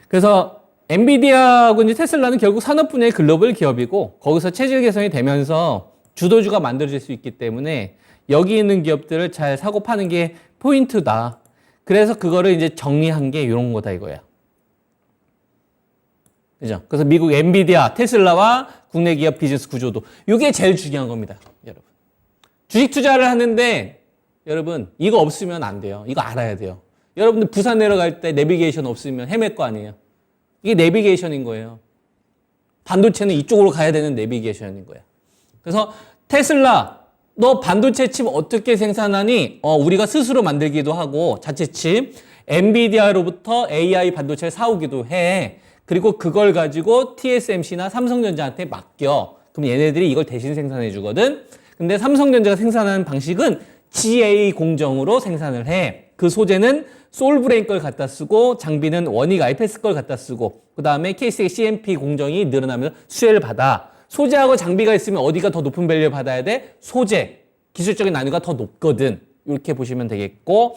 그래서 엔비디아하고 이제 테슬라는 결국 산업 분야의 글로벌 기업이고 거기서 체질 개선이 되면서 주도주가 만들어질 수 있기 때문에 여기 있는 기업들을 잘 사고 파는 게 포인트다. 그래서 그거를 이제 정리한 게 이런 거다 이거야. 그죠? 그래서 미국 엔비디아, 테슬라와 국내 기업 비즈니스 구조도 이게 제일 중요한 겁니다, 여러분. 주식 투자를 하는데 여러분 이거 없으면 안 돼요. 이거 알아야 돼요. 여러분들 부산 내려갈 때 내비게이션 없으면 헤맬 거 아니에요. 이게 내비게이션인 거예요. 반도체는 이쪽으로 가야 되는 내비게이션인 거예요. 그래서 테슬라 너 반도체 칩 어떻게 생산하니? 우리가 스스로 만들기도 하고 자체 칩 엔비디아로부터 AI 반도체를 사오기도 해. 그리고 그걸 가지고 TSMC나 삼성전자한테 맡겨. 그럼 얘네들이 이걸 대신 생산해 주거든. 근데 삼성전자가 생산하는 방식은 GA 공정으로 생산을 해. 그 소재는 솔브레인 걸 갖다 쓰고 장비는 원익 IPS 걸 갖다 쓰고 그 다음에 KC텍 CMP 공정이 늘어나면서 수혜를 받아. 소재하고 장비가 있으면 어디가 더 높은 밸류를 받아야 돼? 소재. 기술적인 난이도가 더 높거든. 이렇게 보시면 되겠고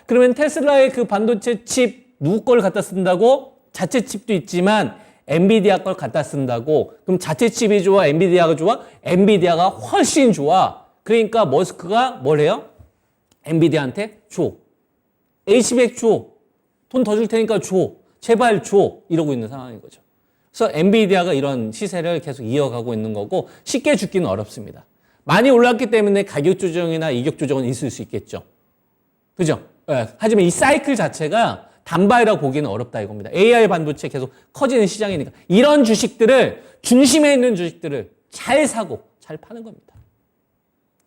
그러면 테슬라의 그 반도체 칩 누구 걸 갖다 쓴다고? 자체 칩도 있지만 엔비디아 걸 갖다 쓴다고. 그럼 자체 칩이 좋아? 엔비디아가 좋아? 엔비디아가 훨씬 좋아. 그러니까 머스크가 뭘 해요? 엔비디아한테 줘. HBX 줘. 돈 더 줄 테니까 줘. 제발 줘. 이러고 있는 상황인 거죠. 그래서 엔비디아가 이런 시세를 계속 이어가고 있는 거고 쉽게 죽기는 어렵습니다. 많이 올랐기 때문에 가격 조정이나 이격 조정은 있을 수 있겠죠. 그죠? 네. 하지만 이 사이클 자체가 단발이라고 보기는 어렵다 이겁니다. AI 반도체 계속 커지는 시장이니까 이런 주식들을 중심에 있는 주식들을 잘 사고 잘 파는 겁니다.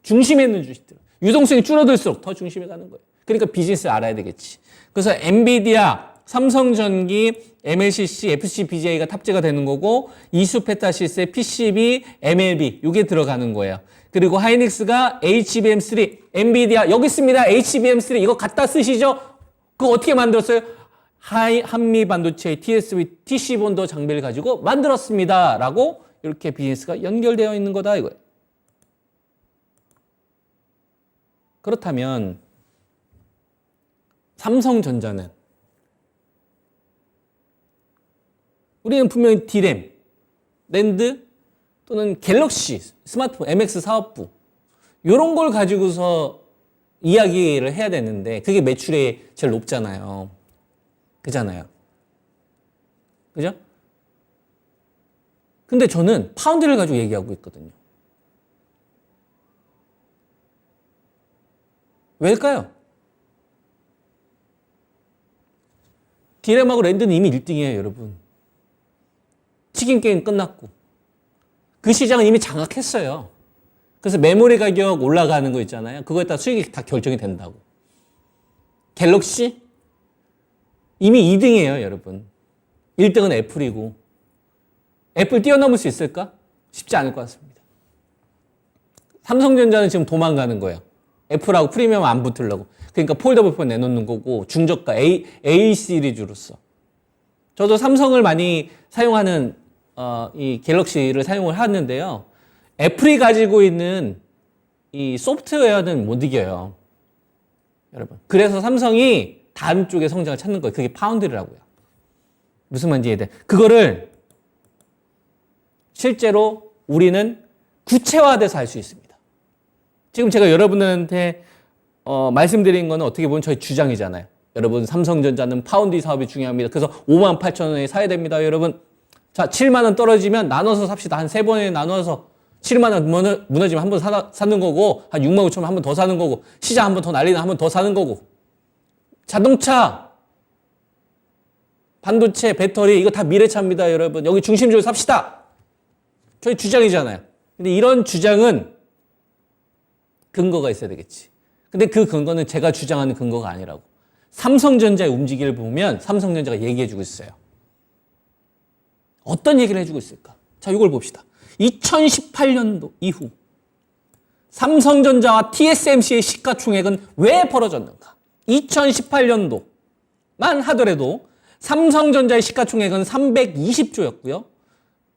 중심에 있는 주식들. 유동성이 줄어들수록 더 중심에 가는 거예요. 그러니까 비즈니스를 알아야 되겠지. 그래서 엔비디아, 삼성전기, MLCC, FCBJ가 탑재가 되는 거고 이수페타시스의 PCB, MLB 이게 들어가는 거예요. 그리고 하이닉스가 HBM3, 엔비디아 여기 있습니다. HBM3 이거 갖다 쓰시죠? 그거 어떻게 만들었어요? 한미 반도체의 TSV, TC본도 장비를 가지고 만들었습니다. 라고 이렇게 비즈니스가 연결되어 있는 거다 이거예요. 그렇다면 삼성전자는 우리는 분명히 D램, 랜드 또는 갤럭시, 스마트폰, MX 사업부 이런 걸 가지고서 이야기를 해야 되는데 그게 매출이 제일 높잖아요. 그잖아요. 그죠? 근데 저는 파운드를 가지고 얘기하고 있거든요. 왜일까요? 디램하고 랜드는 이미 1등이에요, 여러분. 치킨 게임 끝났고. 그 시장은 이미 장악했어요. 그래서 메모리 가격 올라가는 거 있잖아요. 그거에 따라 수익이 다 결정이 된다고. 갤럭시? 이미 2등이에요, 여러분. 1등은 애플이고. 애플 뛰어넘을 수 있을까? 쉽지 않을 것 같습니다. 삼성전자는 지금 도망가는 거예요. 애플하고 프리미엄 안 붙으려고. 그러니까 폴더블폰 내놓는 거고, 중저가 A 시리즈로서. 저도 삼성을 많이 사용하는 이 갤럭시를 사용을 하는데요. 애플이 가지고 있는 이 소프트웨어는 못 이겨요. 여러분. 그래서 삼성이 다른 쪽의 성장을 찾는 거예요. 그게 파운드리라고요. 무슨 말인지 이해돼? 그거를 실제로 우리는 구체화돼서 할 수 있습니다. 지금 제가 여러분들한테 말씀드린 거는 어떻게 보면 저희 주장이잖아요. 여러분, 삼성전자는 파운드리 사업이 중요합니다. 그래서 58,000원에 사야 됩니다, 여러분. 자, 7만 원 떨어지면 나눠서 삽시다. 한 3번에 나눠서 7만 원 무너지면 한 번 사는 거고, 한 6만 5천 원 한 번 더 사는 거고, 시장 한 번 더 날리면 한 번 더 사는 거고, 자동차, 반도체, 배터리, 이거 다 미래차입니다, 여러분. 여기 중심적으로 삽시다. 저희 주장이잖아요. 근데 이런 주장은 근거가 있어야 되겠지. 근데 그 근거는 제가 주장하는 근거가 아니라고. 삼성전자의 움직임을 보면 삼성전자가 얘기해주고 있어요. 어떤 얘기를 해주고 있을까? 자, 이걸 봅시다. 2018년도 이후 삼성전자와 TSMC의 시가총액은 왜 벌어졌는가? 2018년도만 하더라도 삼성전자의 시가총액은 320조였고요.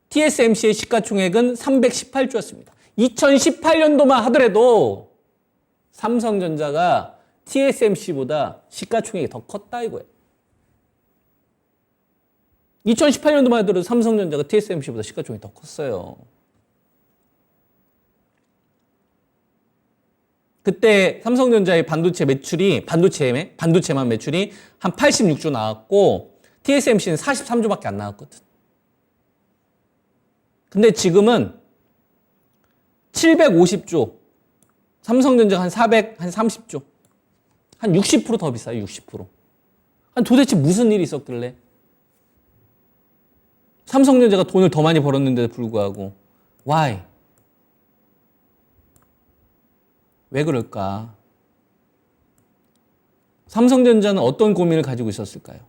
TSMC의 시가총액은 318조였습니다. 2018년도만 하더라도 삼성전자가 TSMC보다 시가총액이 더 컸다 이거예요. 2018년도만 하더라도 삼성전자가 TSMC보다 시가총액이 더 컸어요. 그때 삼성전자의 반도체 매출이, 반도체만 매출이 한 86조 나왔고 TSMC는 43조밖에 안 나왔거든. 근데 지금은 750조, 삼성전자가 한 30조, 한 60% 더 비싸요, 60%. 도대체 무슨 일이 있었길래? 삼성전자가 돈을 더 많이 벌었는데도 불구하고 why? 왜 그럴까? 삼성전자는 어떤 고민을 가지고 있었을까요?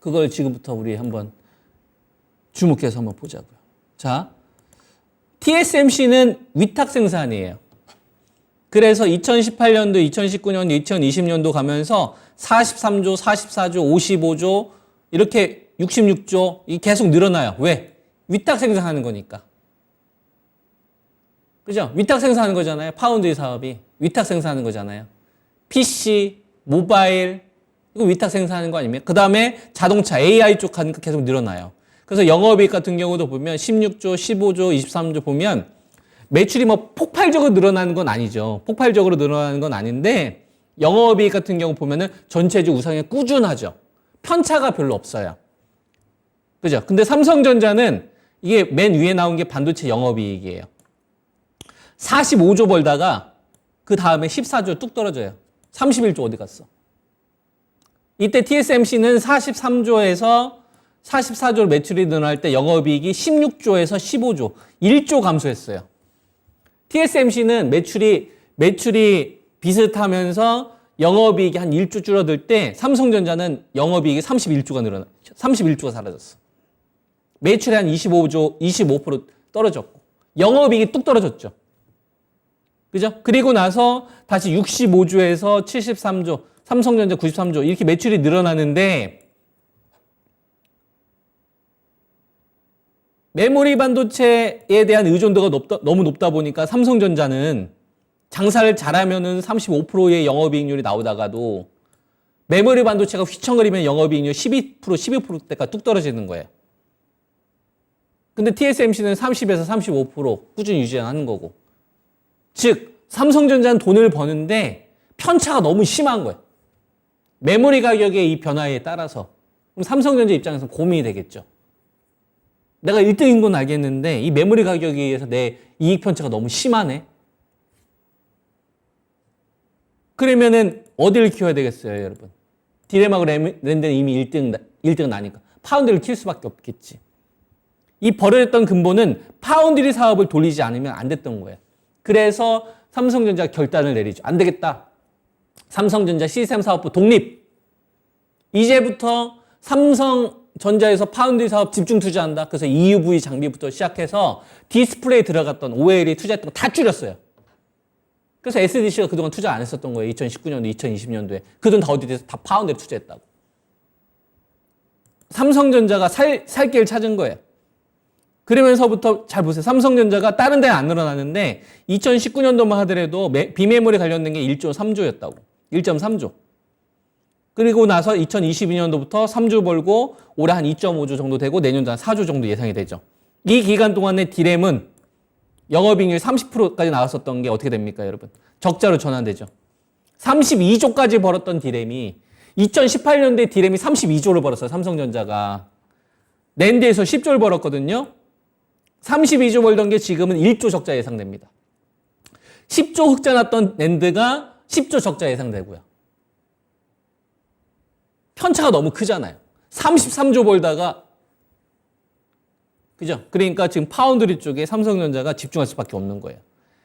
그걸 지금부터 우리 한번 주목해서 한번 보자고요. 자, TSMC는 위탁 생산이에요. 그래서 2018년도, 2019년도, 2020년도 가면서 43조, 44조, 55조, 이렇게 66조, 이 계속 늘어나요. 왜? 위탁 생산하는 거니까. 그죠? 위탁 생산하는 거잖아요. 파운드리 사업이. 위탁 생산하는 거잖아요. PC, 모바일, 이거 위탁 생산하는 거 아닙니까? 그 다음에 자동차, AI 쪽 하니까 계속 늘어나요. 그래서 영업이익 같은 경우도 보면 16조, 15조, 23조 보면 매출이 뭐 폭발적으로 늘어나는 건 아니죠. 폭발적으로 늘어나는 건 아닌데 영업이익 같은 경우 보면은 전체적 우상이 꾸준하죠. 편차가 별로 없어요. 그죠? 근데 삼성전자는 이게 맨 위에 나온 게 반도체 영업이익이에요. 45조 벌다가 그 다음에 14조 뚝 떨어져요. 31조 어디 갔어? 이때 TSMC는 43조에서 44조 매출이 늘어날 때 영업이익이 16조에서 15조, 1조 감소했어요. TSMC는 매출이 비슷하면서 영업이익이 한 1조 줄어들 때 삼성전자는 영업이익이 31조가 사라졌어. 매출이 한 25% 떨어졌고 영업이익이 뚝 떨어졌죠. 그죠? 그리고 나서 다시 65조에서 73조, 삼성전자 93조 이렇게 매출이 늘어나는데 메모리 반도체에 대한 의존도가 너무 높다 보니까 삼성전자는 장사를 잘하면은 35%의 영업이익률이 나오다가도 메모리 반도체가 휘청거리면 영업이익률 12%, 12%대가 뚝 떨어지는 거예요. 근데 TSMC는 30에서 35% 꾸준히 유지하는 거고. 즉, 삼성전자는 돈을 버는데 편차가 너무 심한 거예요. 메모리 가격의 이 변화에 따라서. 그럼 삼성전자 입장에서 고민이 되겠죠. 내가 1등인 건 알겠는데 이 메모리 가격에 의해서 내 이익 편차가 너무 심하네. 그러면은 어디를 키워야 되겠어요, 여러분? 디램하고 랜드는 이미 1등은 아니까 파운드를 키울 수밖에 없겠지. 이 벌어졌던 근본은 파운드리 사업을 돌리지 않으면 안 됐던 거예요. 그래서 삼성전자가 결단을 내리죠. 안 되겠다. 삼성전자 시스템 사업부 독립. 이제부터 삼성전자에서 파운드리 사업 집중 투자한다. 그래서 EUV 장비부터 시작해서 디스플레이 들어갔던 OLED 투자했던 거 다 줄였어요. 그래서 SDC가 그동안 투자 안 했었던 거예요. 2019년도, 2020년도에. 그 돈 다 어디에서 다 파운드에 투자했다고. 삼성전자가 살 길을 찾은 거예요. 그러면서부터 잘 보세요. 삼성전자가 다른 데는 안 늘어나는데 2019년도만 하더라도 비메모리 관련된 게 1.3조였다고. 1.3조. 그리고 나서 2022년도부터 3조 벌고 올해 한 2.5조 정도 되고 내년도 한 4조 정도 예상이 되죠. 이 기간 동안에 디램은 영업이익률 30%까지 나왔었던 게 어떻게 됩니까, 여러분? 적자로 전환되죠. 32조까지 벌었던 디램이 2018년도에 디램이 32조를 벌었어요, 삼성전자가. 낸드에서 10조를 벌었거든요. 32조 벌던 게 지금은 1조 적자 예상됩니다. 10조 흑자 났던 낸드가 10조 적자 예상되고요. 편차가 너무 크잖아요. 33조 벌다가 그죠? 그러니까 지금 파운드리 쪽에 삼성전자가 집중할 수밖에 없는 거예요.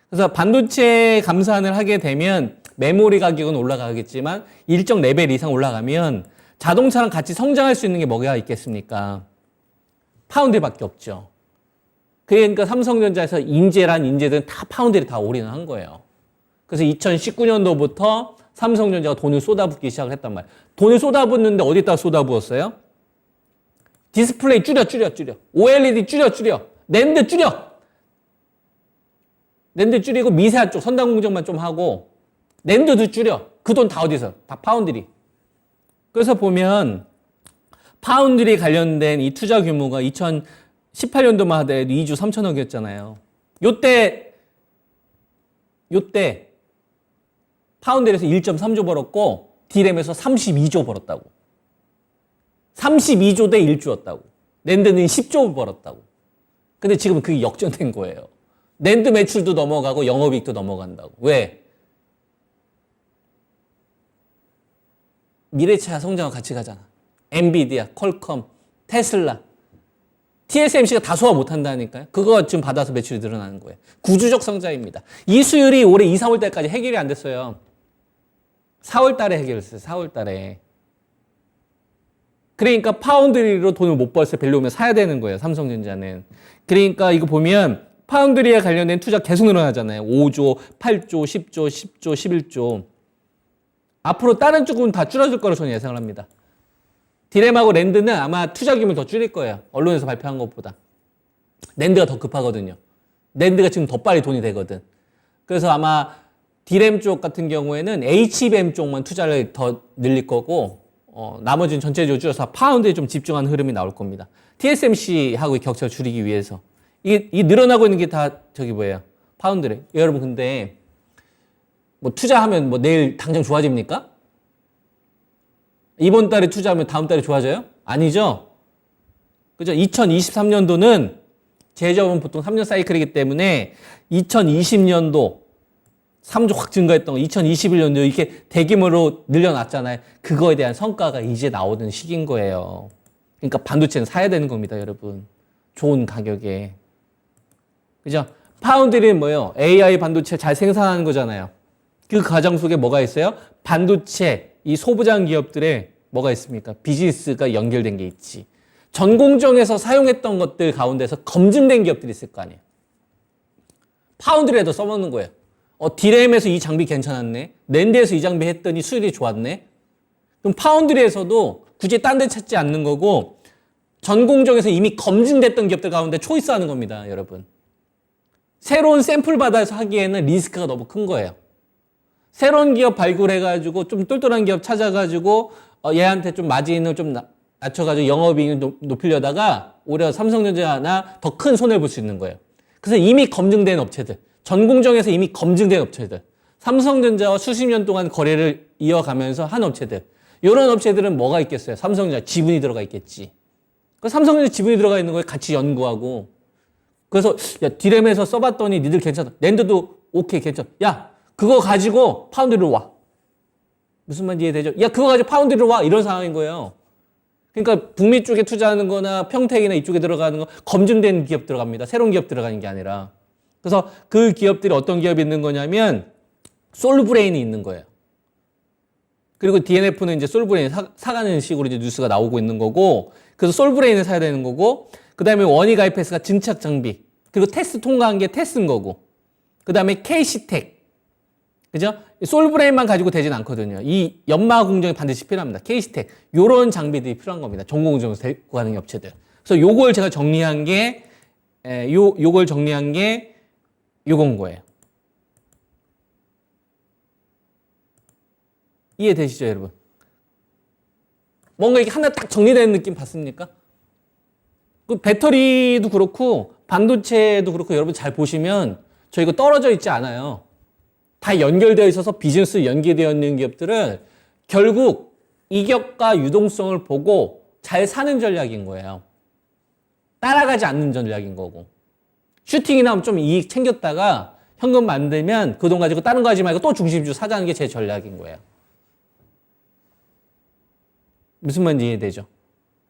그래서 반도체 감산을 하게 되면 메모리 가격은 올라가겠지만 일정 레벨 이상 올라가면 자동차랑 같이 성장할 수 있는 게 뭐가 있겠습니까? 파운드리밖에 없죠. 그러니까 삼성전자에서 인재들은 다 파운드리 다 올인을 한 거예요. 그래서 2019년도부터 삼성전자가 돈을 쏟아붓기 시작을 했단 말이에요. 돈을 쏟아붓는데 어디다가 쏟아부었어요? 디스플레이 줄여. OLED 줄여. 낸드 줄여. 낸드 줄이고 미세한 쪽, 선단 공정만 좀 하고 낸드도 줄여. 그 돈 다 어디서? 다 파운드리. 그래서 보면 파운드리 관련된 이 투자 규모가 2018년도만 하더라도 2조 3천억이었잖아요. 요때 파운드리에서 1.3조 벌었고 디램에서 32조 벌었다고. 32조 대 1조였다고. 낸드는 10조 벌었다고. 근데 지금 그게 역전된 거예요. 낸드 매출도 넘어가고 영업이익도 넘어간다고. 왜? 미래차 성장과 같이 가잖아. 엔비디아, 퀄컴, 테슬라. TSMC가 다 소화 못한다니까요. 그거 지금 받아서 매출이 늘어나는 거예요. 구조적 성장입니다. 이 수율이 올해 2, 3월 달까지 해결이 안 됐어요. 4월 달에 해결했어요. 4월 달에. 그러니까 파운드리로 돈을 못 벌어서 밸류오면 사야 되는 거예요. 삼성전자는. 그러니까 이거 보면 파운드리에 관련된 투자 계속 늘어나잖아요. 5조, 8조, 10조, 10조, 11조. 앞으로 다른 쪽은 다 줄어들 거라고 저는 예상을 합니다. 디램하고 랜드는 아마 투자 규모를 더 줄일 거예요. 언론에서 발표한 것보다. 랜드가 더 급하거든요. 랜드가 지금 더 빨리 돈이 되거든. 그래서 아마 디램 쪽 같은 경우에는 HBM 쪽만 투자를 더 늘릴 거고 나머지는 전체적으로 줄여서 파운드에 좀 집중하는 흐름이 나올 겁니다. TSMC하고의 격차를 줄이기 위해서. 이게 늘어나고 있는 게 다 저기 뭐예요? 파운드래. 여러분 근데 뭐 투자하면 뭐 내일 당장 좋아집니까? 이번 달에 투자하면 다음 달에 좋아져요? 아니죠? 그죠? 2023년도는 제조업은 보통 3년 사이클이기 때문에 2020년도 3조 확 증가했던 거 2021년도 이렇게 대규모로 늘려놨잖아요. 그거에 대한 성과가 이제 나오는 시기인 거예요. 그러니까 반도체는 사야 되는 겁니다, 여러분. 좋은 가격에. 그죠? 파운드리는 뭐예요? AI 반도체 잘 생산하는 거잖아요. 그 과정 속에 뭐가 있어요? 반도체, 이 소부장 기업들의 뭐가 있습니까? 비즈니스가 연결된 게 있지. 전공정에서 사용했던 것들 가운데서 검증된 기업들이 있을 거 아니에요. 파운드리에도 써먹는 거예요. 디램에서 이 장비 괜찮았네. 낸드에서 이 장비 했더니 수율이 좋았네. 그럼 파운드리에서도 굳이 딴 데 찾지 않는 거고 전공정에서 이미 검증됐던 기업들 가운데 초이스하는 겁니다, 여러분. 새로운 샘플 받아서 하기에는 리스크가 너무 큰 거예요. 새로운 기업 발굴해가지고 좀 똘똘한 기업 찾아가지고 얘한테 좀 마진을 좀 낮춰가지고 영업이익을 높이려다가 오히려 삼성전자나 더 큰 손해를 볼 수 있는 거예요. 그래서 이미 검증된 업체들, 전공정에서 이미 검증된 업체들, 삼성전자와 수십 년 동안 거래를 이어가면서 한 업체들, 이런 업체들은 뭐가 있겠어요? 삼성전자 지분이 들어가 있겠지. 그 삼성전자 지분이 들어가 있는 거에 같이 연구하고. 그래서 야 디램에서 써봤더니 니들 괜찮아. 낸드도 오케이 괜찮아. 야 그거 가지고 파운드리로 와. 무슨 말인지 이해되죠? 야 그거 가지고 파운드리로 와. 이런 상황인 거예요. 그러니까 북미 쪽에 투자하는 거나 평택이나 이쪽에 들어가는 거 검증된 기업 들어갑니다. 새로운 기업 들어가는 게 아니라. 그래서 그 기업들이 어떤 기업이 있는 거냐면 솔브레인이 있는 거예요. 그리고 DNF는 이제 솔브레인 사가는 식으로 이제 뉴스가 나오고 있는 거고, 그래서 솔브레인을 사야 되는 거고, 그 다음에 원익아이패스가 증착 장비, 그리고 테스트 통과한 게 테스트인 거고, 그 다음에 KC텍, 그죠? 솔브레인만 가지고 되진 않거든요. 이 연마 공정이 반드시 필요합니다. KC텍, 요런 장비들이 필요한 겁니다. 전공정에서 데리고 가는 업체들. 그래서 요걸 제가 정리한 게, 요걸 정리한 게 요건 거예요. 이해되시죠, 여러분? 뭔가 이렇게 하나 딱 정리되는 느낌 봤습니까? 그 배터리도 그렇고 반도체도 그렇고 여러분 잘 보시면 저 이거 떨어져 있지 않아요. 다 연결되어 있어서 비즈니스 연계되어 있는 기업들은 결국 이격과 유동성을 보고 잘 사는 전략인 거예요. 따라가지 않는 전략인 거고. 슈팅이 나오면 좀 이익 챙겼다가 현금 만들면 그 돈 가지고 다른 거 하지 말고 또 중심주 사자는 게 제 전략인 거예요. 무슨 말인지 이해되죠?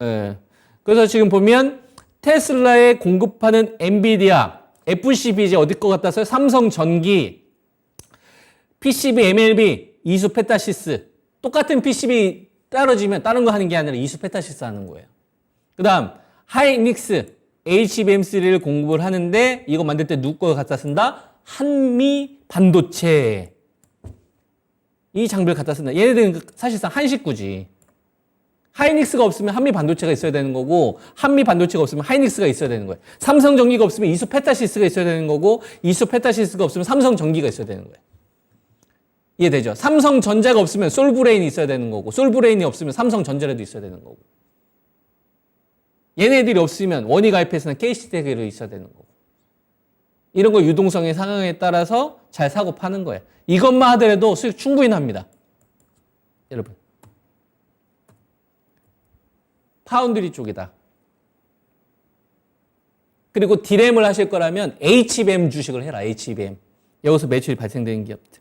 예. 그래서 지금 보면 테슬라에 공급하는 엔비디아, FCB 이제 어디 것 같아서요? 삼성전기, PCB, MLB, 이수페타시스. 똑같은 PCB 떨어지면 다른 거 하는 게 아니라 이수페타시스 하는 거예요. 그 다음 하이닉스, HBM3를 공급을 하는데 이거 만들 때 누구 거 갖다 쓴다? 한미 반도체. 이 장비를 갖다 쓴다. 얘네들은 사실상 한식구지. 하이닉스가 없으면 한미 반도체가 있어야 되는 거고, 한미 반도체가 없으면 하이닉스가 있어야 되는 거예요. 삼성전기가 없으면 이수페타시스가 있어야 되는 거고, 이수페타시스가 없으면 삼성전기가 있어야 되는 거예요. 이해되죠? 삼성전자가 없으면 솔브레인이 있어야 되는 거고, 솔브레인이 없으면 삼성전자라도 있어야 되는 거고, 얘네들이 없으면 원익아이패스나 KC텍이 있어야 되는 거고, 이런 거 유동성의 상황에 따라서 잘 사고 파는 거예요. 이것만 하더라도 수익 충분히 납니다. 여러분. 파운드리 쪽이다. 그리고 디램을 하실 거라면 HBM 주식을 해라. HBM. 여기서 매출이 발생되는 기업들.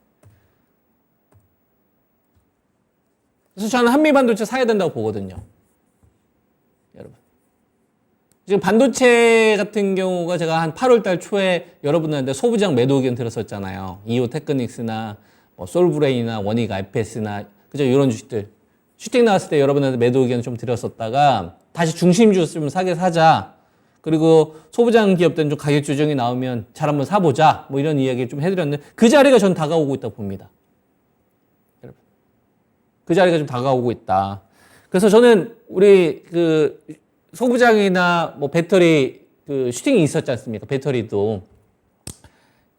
그래서 저는 한미반도체 사야 된다고 보거든요. 여러분. 지금 반도체 같은 경우가 제가 한 8월 달 초에 여러분들한테 소부장 매도 의견 들었었잖아요. 이오테크닉스나 뭐 솔브레인이나 원익아이패스나 그죠? 이런 주식들. 슈팅 나왔을 때 여러분한테 매도 의견 좀 드렸었다가 다시 중심주 좀 사게 사자. 그리고 소부장 기업들은 좀 가격 조정이 나오면 잘 한번 사보자. 뭐 이런 이야기 좀 해드렸는데 그 자리가 전 다가오고 있다고 봅니다. 여러분. 그 자리가 좀 다가오고 있다. 그래서 저는 우리 그 소부장이나 뭐 배터리 그 슈팅이 있었지 않습니까? 배터리도.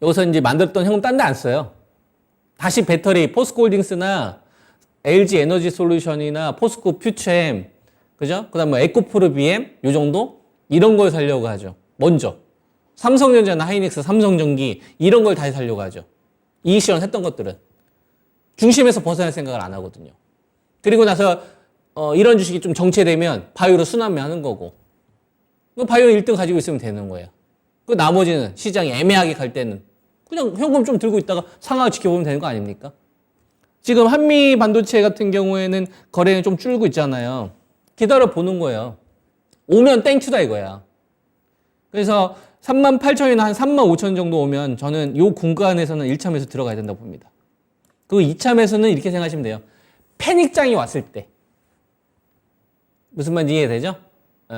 여기서 이제 만들었던 현금 딴 데 안 써요. 다시 배터리 포스코홀딩스나 LG 에너지 솔루션이나 포스코 퓨처엠, 그죠? 그 다음 뭐 에코프로 BM, 요 정도? 이런 걸 살려고 하죠. 먼저. 삼성전자나 하이닉스, 삼성전기, 이런 걸 다시 살려고 하죠. 이익 실현 했던 것들은. 중심에서 벗어날 생각을 안 하거든요. 그리고 나서, 이런 주식이 좀 정체되면 바이오로 순환매하는 거고. 바이오 1등 가지고 있으면 되는 거예요. 그 나머지는 시장이 애매하게 갈 때는 그냥 현금 좀 들고 있다가 상황을 지켜보면 되는 거 아닙니까? 지금 한미 반도체 같은 경우에는 거래는 좀 줄고 있잖아요. 기다려 보는 거예요. 오면 땡큐다 이거야. 그래서 38,000이나 한 35,000 정도 오면 저는 요 공간에서는 1차 매수 들어가야 된다고 봅니다. 그리고 2차 매수는 이렇게 생각하시면 돼요. 패닉장이 왔을 때. 무슨 말인지 이해되죠?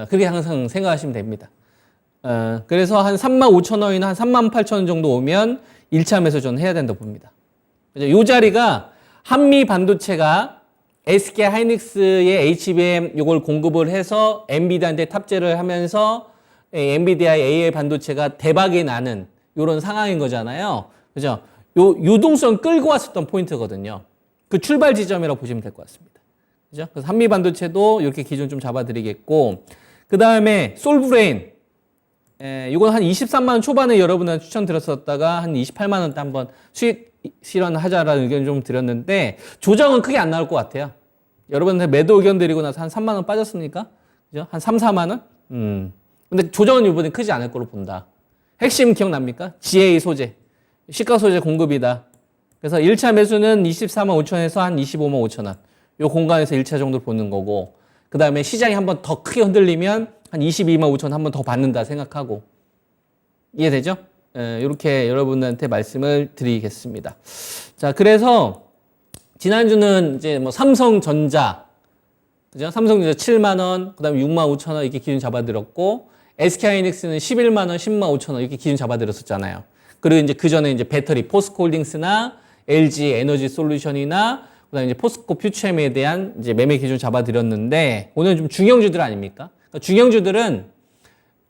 그렇게 항상 생각하시면 됩니다. 그래서 한 35,000원이나 한 38,000원 정도 오면 1차 매수 저는 해야 된다고 봅니다. 요 자리가 한미 반도체가 SK 하이닉스의 HBM 요걸 공급을 해서 엔비디아한테 탑재를 하면서 엔비디아의 AI 반도체가 대박이 나는 요런 상황인 거잖아요. 그죠? 요 유동성 끌고 왔었던 포인트거든요. 그 출발 지점이라고 보시면 될 것 같습니다. 그죠? 그래서 한미 반도체도 이렇게 기준 좀 잡아드리겠고, 그 다음에 솔브레인. 이건 한 23만 원 초반에 여러분한테 추천드렸었다가 한 28만 원대 한번 수익 실현하자라는 의견을 좀 드렸는데 조정은 크게 안 나올 것 같아요. 여러분한테 매도 의견 드리고 나서 한 3만 원 빠졌습니까? 그죠? 한 3, 4만 원? 근데 조정은 이번에 크지 않을 거로 본다. 핵심 기억납니까? GA 소재. 시가 소재 공급이다. 그래서 1차 매수는 24만 5천에서 한 25만 5천 원. 요 공간에서 1차 정도 보는 거고, 그 다음에 시장이 한번 더 크게 흔들리면 한 22만 5천 한 번 더 받는다 생각하고. 이해되죠? 이렇게 여러분한테 말씀을 드리겠습니다. 자, 그래서 지난주는 이제 뭐 삼성전자, 그죠? 삼성전자 7만 원, 그 다음에 6만 5천 원 이렇게 기준 잡아드렸고, SK하이닉스는 11만 원, 10만 5천 원 이렇게 기준 잡아드렸었잖아요. 그리고 이제 그 전에 이제 배터리, 포스코홀딩스나 LG 에너지 솔루션이나 그다음에 이제 포스코 퓨처엠에 대한 이제 매매 기준 잡아드렸는데, 오늘 좀 중형주들 아닙니까? 그러니까 중형주들은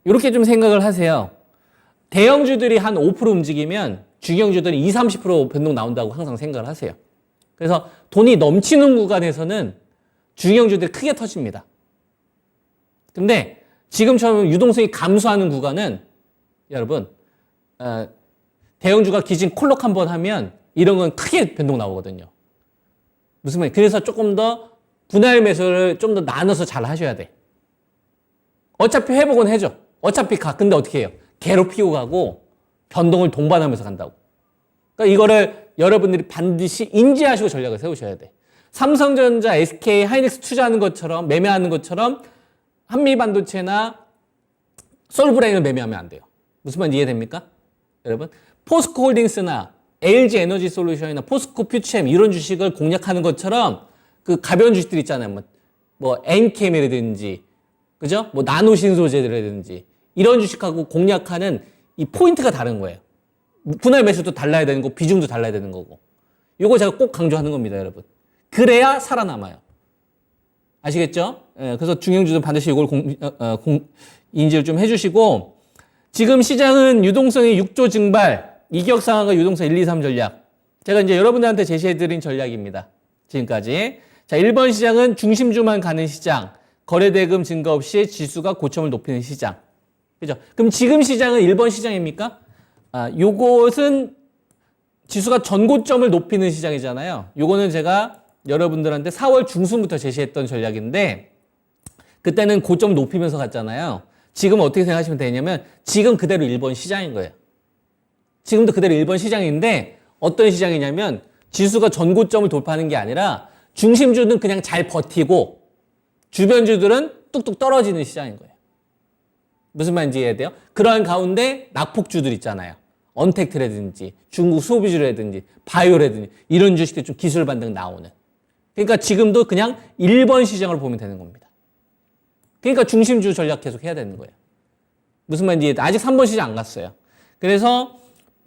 이렇게 좀 생각을 하세요. 대형주들이 한 5% 움직이면 중형주들이 20, 30% 변동 나온다고 항상 생각을 하세요. 그래서 돈이 넘치는 구간에서는 중형주들이 크게 터집니다. 근데 지금처럼 유동성이 감소하는 구간은 여러분 대형주가 기진 콜록 한번 하면 이런 건 크게 변동 나오거든요. 무슨 말이에요? 그래서 조금 더 분할 매수를 좀 더 나눠서 잘 하셔야 돼. 어차피 회복은 해줘. 어차피 가. 근데 어떻게 해요? 괴롭히고 가고 변동을 동반하면서 간다고. 그러니까 이거를 여러분들이 반드시 인지하시고 전략을 세우셔야 돼. 삼성전자, SK, 하이닉스 투자하는 것처럼, 매매하는 것처럼 한미반도체나 솔브레인을 매매하면 안 돼요. 무슨 말인지 이해됩니까? 여러분, 포스코홀딩스나 LG 에너지 솔루션이나 포스코 퓨처엠 이런 주식을 공략하는 것처럼 그 가벼운 주식들 있잖아요. 뭐 엔캠이라든지, 그죠? 뭐 나노신소재라든지 이런 주식하고 공략하는 이 포인트가 다른 거예요. 분할 매수도 달라야 되는 거고 비중도 달라야 되는 거고. 이거 제가 꼭 강조하는 겁니다, 여러분. 그래야 살아남아요. 아시겠죠? 예, 그래서 중형주도 반드시 이걸 인지를 좀 해주시고, 지금 시장은 유동성이 6조 증발, 이격 상황과 유동성 1, 2, 3 전략. 제가 이제 여러분들한테 제시해드린 전략입니다. 지금까지. 자, 1번 시장은 중심주만 가는 시장. 거래대금 증가 없이 지수가 고점을 높이는 시장. 그죠? 그럼 지금 시장은 1번 시장입니까? 요것은 지수가 전고점을 높이는 시장이잖아요. 요거는 제가 여러분들한테 4월 중순부터 제시했던 전략인데, 그때는 고점 높이면서 갔잖아요. 지금 어떻게 생각하시면 되냐면, 지금 그대로 1번 시장인 거예요. 지금도 그대로 1번 시장인데, 어떤 시장이냐면, 지수가 전고점을 돌파하는 게 아니라, 중심주는 그냥 잘 버티고, 주변주들은 뚝뚝 떨어지는 시장인 거예요. 무슨 말인지 이해해야 돼요? 그러한 가운데 낙폭주들 있잖아요. 언택트라든지 중국 소비주라든지 바이오라든지 이런 주식들 좀 기술 반등 나오는. 그러니까 지금도 그냥 1번 시장을 보면 되는 겁니다. 그러니까 중심주 전략 계속 해야 되는 거예요. 무슨 말인지 이해해야 돼요? 아직 3번 시장 안 갔어요. 그래서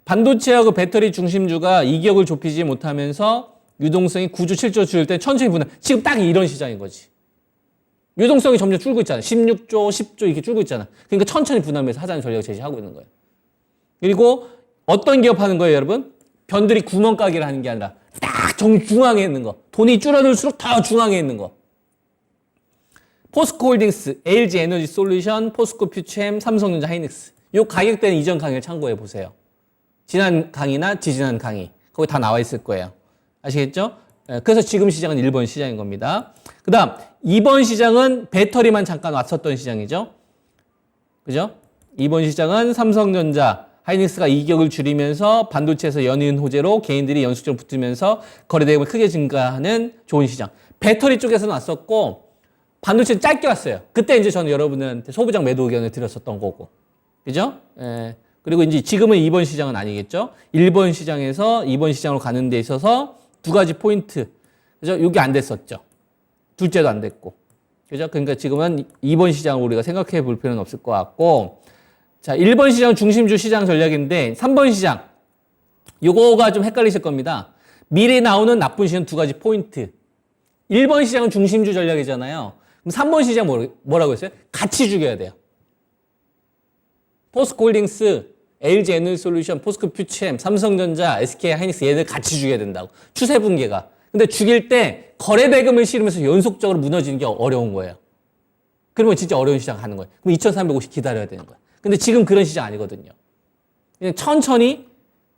반도체하고 배터리 중심주가 이격을 좁히지 못하면서 유동성이 9조 7조 줄 때 천천히 분할. 지금 딱 이런 시장인 거지. 유동성이 점점 줄고 있잖아요. 16조, 10조 이렇게 줄고 있잖아. 그러니까 천천히 분할하면서 하자는 전략을 제시하고 있는 거예요. 그리고 어떤 기업 하는 거예요, 여러분? 변들이 구멍가게를 하는 게 아니라 딱 중앙에 있는 거. 돈이 줄어들수록 더 중앙에 있는 거. 포스코홀딩스, LG 에너지 솔루션, 포스코 퓨처엠, 삼성전자, 하이닉스. 요 가격대는 이전 강의를 참고해 보세요. 지난 강의나 지지난 강의. 거기 다 나와 있을 거예요. 아시겠죠? 그래서 지금 시장은 1번 시장인 겁니다. 그 다음 2번 시장은 배터리만 잠깐 왔었던 시장이죠. 그죠? 2번 시장은 삼성전자, 하이닉스가 이격을 줄이면서 반도체에서 연이은 호재로 개인들이 연속적으로 붙으면서 거래대금을 크게 증가하는 좋은 시장. 배터리 쪽에서는 왔었고 반도체는 짧게 왔어요. 그때 이제 저는 여러분한테 소부장 매도 의견을 드렸었던 거고. 그죠? 그리고 이제 지금은 2번 시장은 아니겠죠? 1번 시장에서 2번 시장으로 가는 데 있어서 두 가지 포인트. 그죠? 이게 안 됐었죠. 둘째도 안 됐고. 그죠? 그러니까 지금은 2번 시장을 우리가 생각해 볼 필요는 없을 것 같고. 자, 1번 시장 중심주 시장 전략인데 3번 시장. 요거가 좀 헷갈리실 겁니다. 미래에 나오는 나쁜 시장 두 가지 포인트. 1번 시장은 중심주 전략이잖아요. 그럼 3번 시장 뭐라고 했어요? 같이 죽여야 돼요. 포스코홀딩스, LG 에너지 솔루션, 포스코 퓨처엠, 삼성전자, SK 하이닉스 얘들 같이 죽여야 된다고. 추세 붕괴가. 근데 죽일 때 거래대금을 실으면서 연속적으로 무너지는 게 어려운 거예요. 그러면 진짜 어려운 시장 가는 거예요. 그럼 2350 기다려야 되는 거예요. 근데 지금 그런 시장 아니거든요. 그냥 천천히,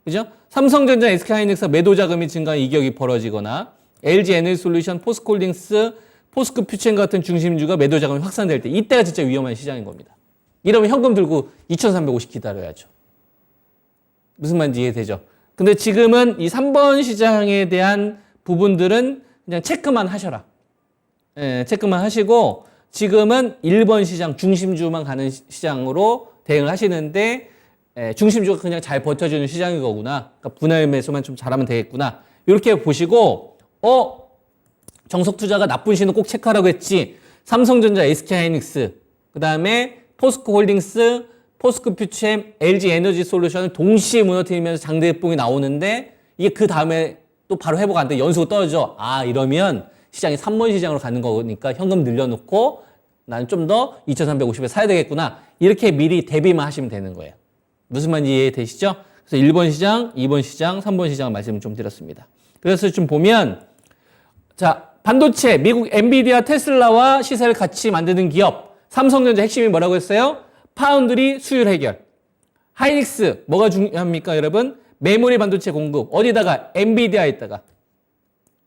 그죠? 삼성전자, SK 하이닉스 매도 자금이 증가 이격이 벌어지거나 LG 에너지솔루션, 포스코홀딩스, 포스코 퓨처엠 같은 중심주가 매도 자금이 확산될 때 이때가 진짜 위험한 시장인 겁니다. 이러면 현금 들고 2,350 기다려야죠. 무슨 말인지 이해되죠? 근데 지금은 이 3번 시장에 대한 부분들은 그냥 체크만 하셔라. 예, 체크만 하시고 지금은 1번 시장 중심주만 가는 시장으로 대응을 하시는데 중심주가 그냥 잘 버텨주는 시장인 거구나. 그러니까 분할 매수만 좀 잘하면 되겠구나. 이렇게 보시고 정석투자가 나쁜 신호 꼭 체크하라고 했지. 삼성전자, SK하이닉스, 그 다음에 포스코홀딩스, 포스코퓨처엠, LG 에너지솔루션을 동시에 무너뜨리면서 장대봉이 나오는데 이게 그 다음에 또 바로 회복 안 돼. 연속 떨어져. 이러면 시장이 3번 시장으로 가는 거니까 현금 늘려놓고 나는 좀 더 2,350에 사야 되겠구나. 이렇게 미리 대비만 하시면 되는 거예요. 무슨 말인지 이해되시죠? 그래서 1번 시장, 2번 시장, 3번 시장 말씀을 좀 드렸습니다. 그래서 좀 보면 자, 반도체, 미국 엔비디아, 테슬라와 시세를 같이 만드는 기업. 삼성전자 핵심이 뭐라고 했어요? 파운드리 수율 해결. 하이닉스 뭐가 중요합니까, 여러분? 메모리 반도체 공급. 어디다가? 엔비디아에다가.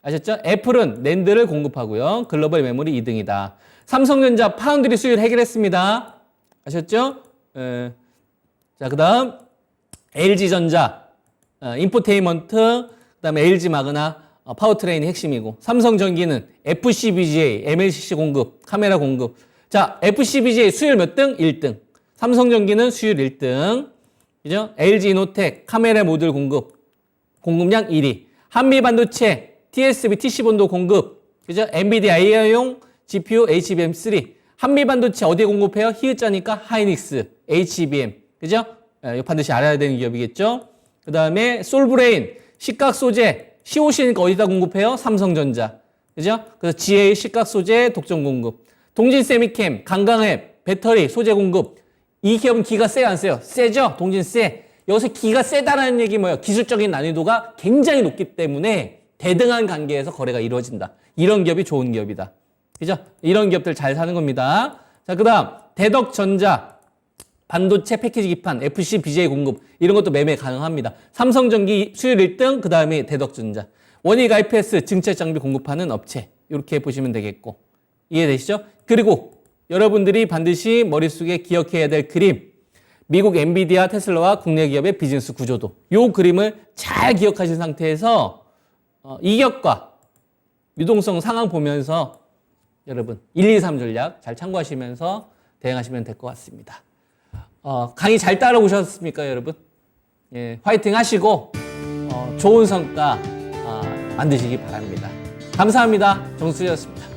아셨죠? 애플은 낸드를 공급하고요. 글로벌 메모리 2등이다. 삼성전자 파운드리 수율 해결했습니다. 아셨죠? 자, 그 다음 LG전자 인포테인먼트, 그 다음에 LG마그나 파워트레인이 핵심이고, 삼성전기는 FCBGA, MLCC 공급, 카메라 공급. 자, FCBGA 수율 몇 등? 1등. 삼성전기는 수율 1등. 그죠? LG이노텍 카메라 모듈 공급량 1위. 한미반도체 TSB TC본도 공급. 그죠? 엔비디아 AI용 GPU HBM3. 한미반도체 어디에 공급해요? 히읗자니까 하이닉스, HBM. 그죠? 이거 반드시 알아야 되는 기업이겠죠? 그 다음에 솔브레인, 식각 소재, COC니까 어디다 공급해요? 삼성전자. 그죠? 그래서 GA 식각 소재 독점 공급. 동진세미캠, 강강앱, 배터리, 소재 공급. 이 기업은 기가 세요, 안 세요? 세죠? 동진세. 여기서 기가 세다라는 얘기 뭐예요? 기술적인 난이도가 굉장히 높기 때문에 대등한 관계에서 거래가 이루어진다. 이런 기업이 좋은 기업이다. 그죠? 이런 기업들 잘 사는 겁니다. 자, 그 다음, 대덕전자, 반도체 패키지 기판, FC, BJ 공급. 이런 것도 매매 가능합니다. 삼성전기 수율 1등, 그 다음에 대덕전자. 원익 IPS 증책 장비 공급하는 업체. 이렇게 보시면 되겠고. 이해되시죠? 그리고 여러분들이 반드시 머릿속에 기억해야 될 그림. 미국 엔비디아, 테슬라와 국내 기업의 비즈니스 구조도. 이 그림을 잘 기억하신 상태에서 이격과 유동성 상황 보면서 여러분 1, 2, 3 전략 잘 참고하시면서 대응하시면 될 것 같습니다. 강의 잘 따라오셨습니까, 여러분? 예, 화이팅 하시고 좋은 성과 만드시기 바랍니다. 감사합니다. 정수였습니다.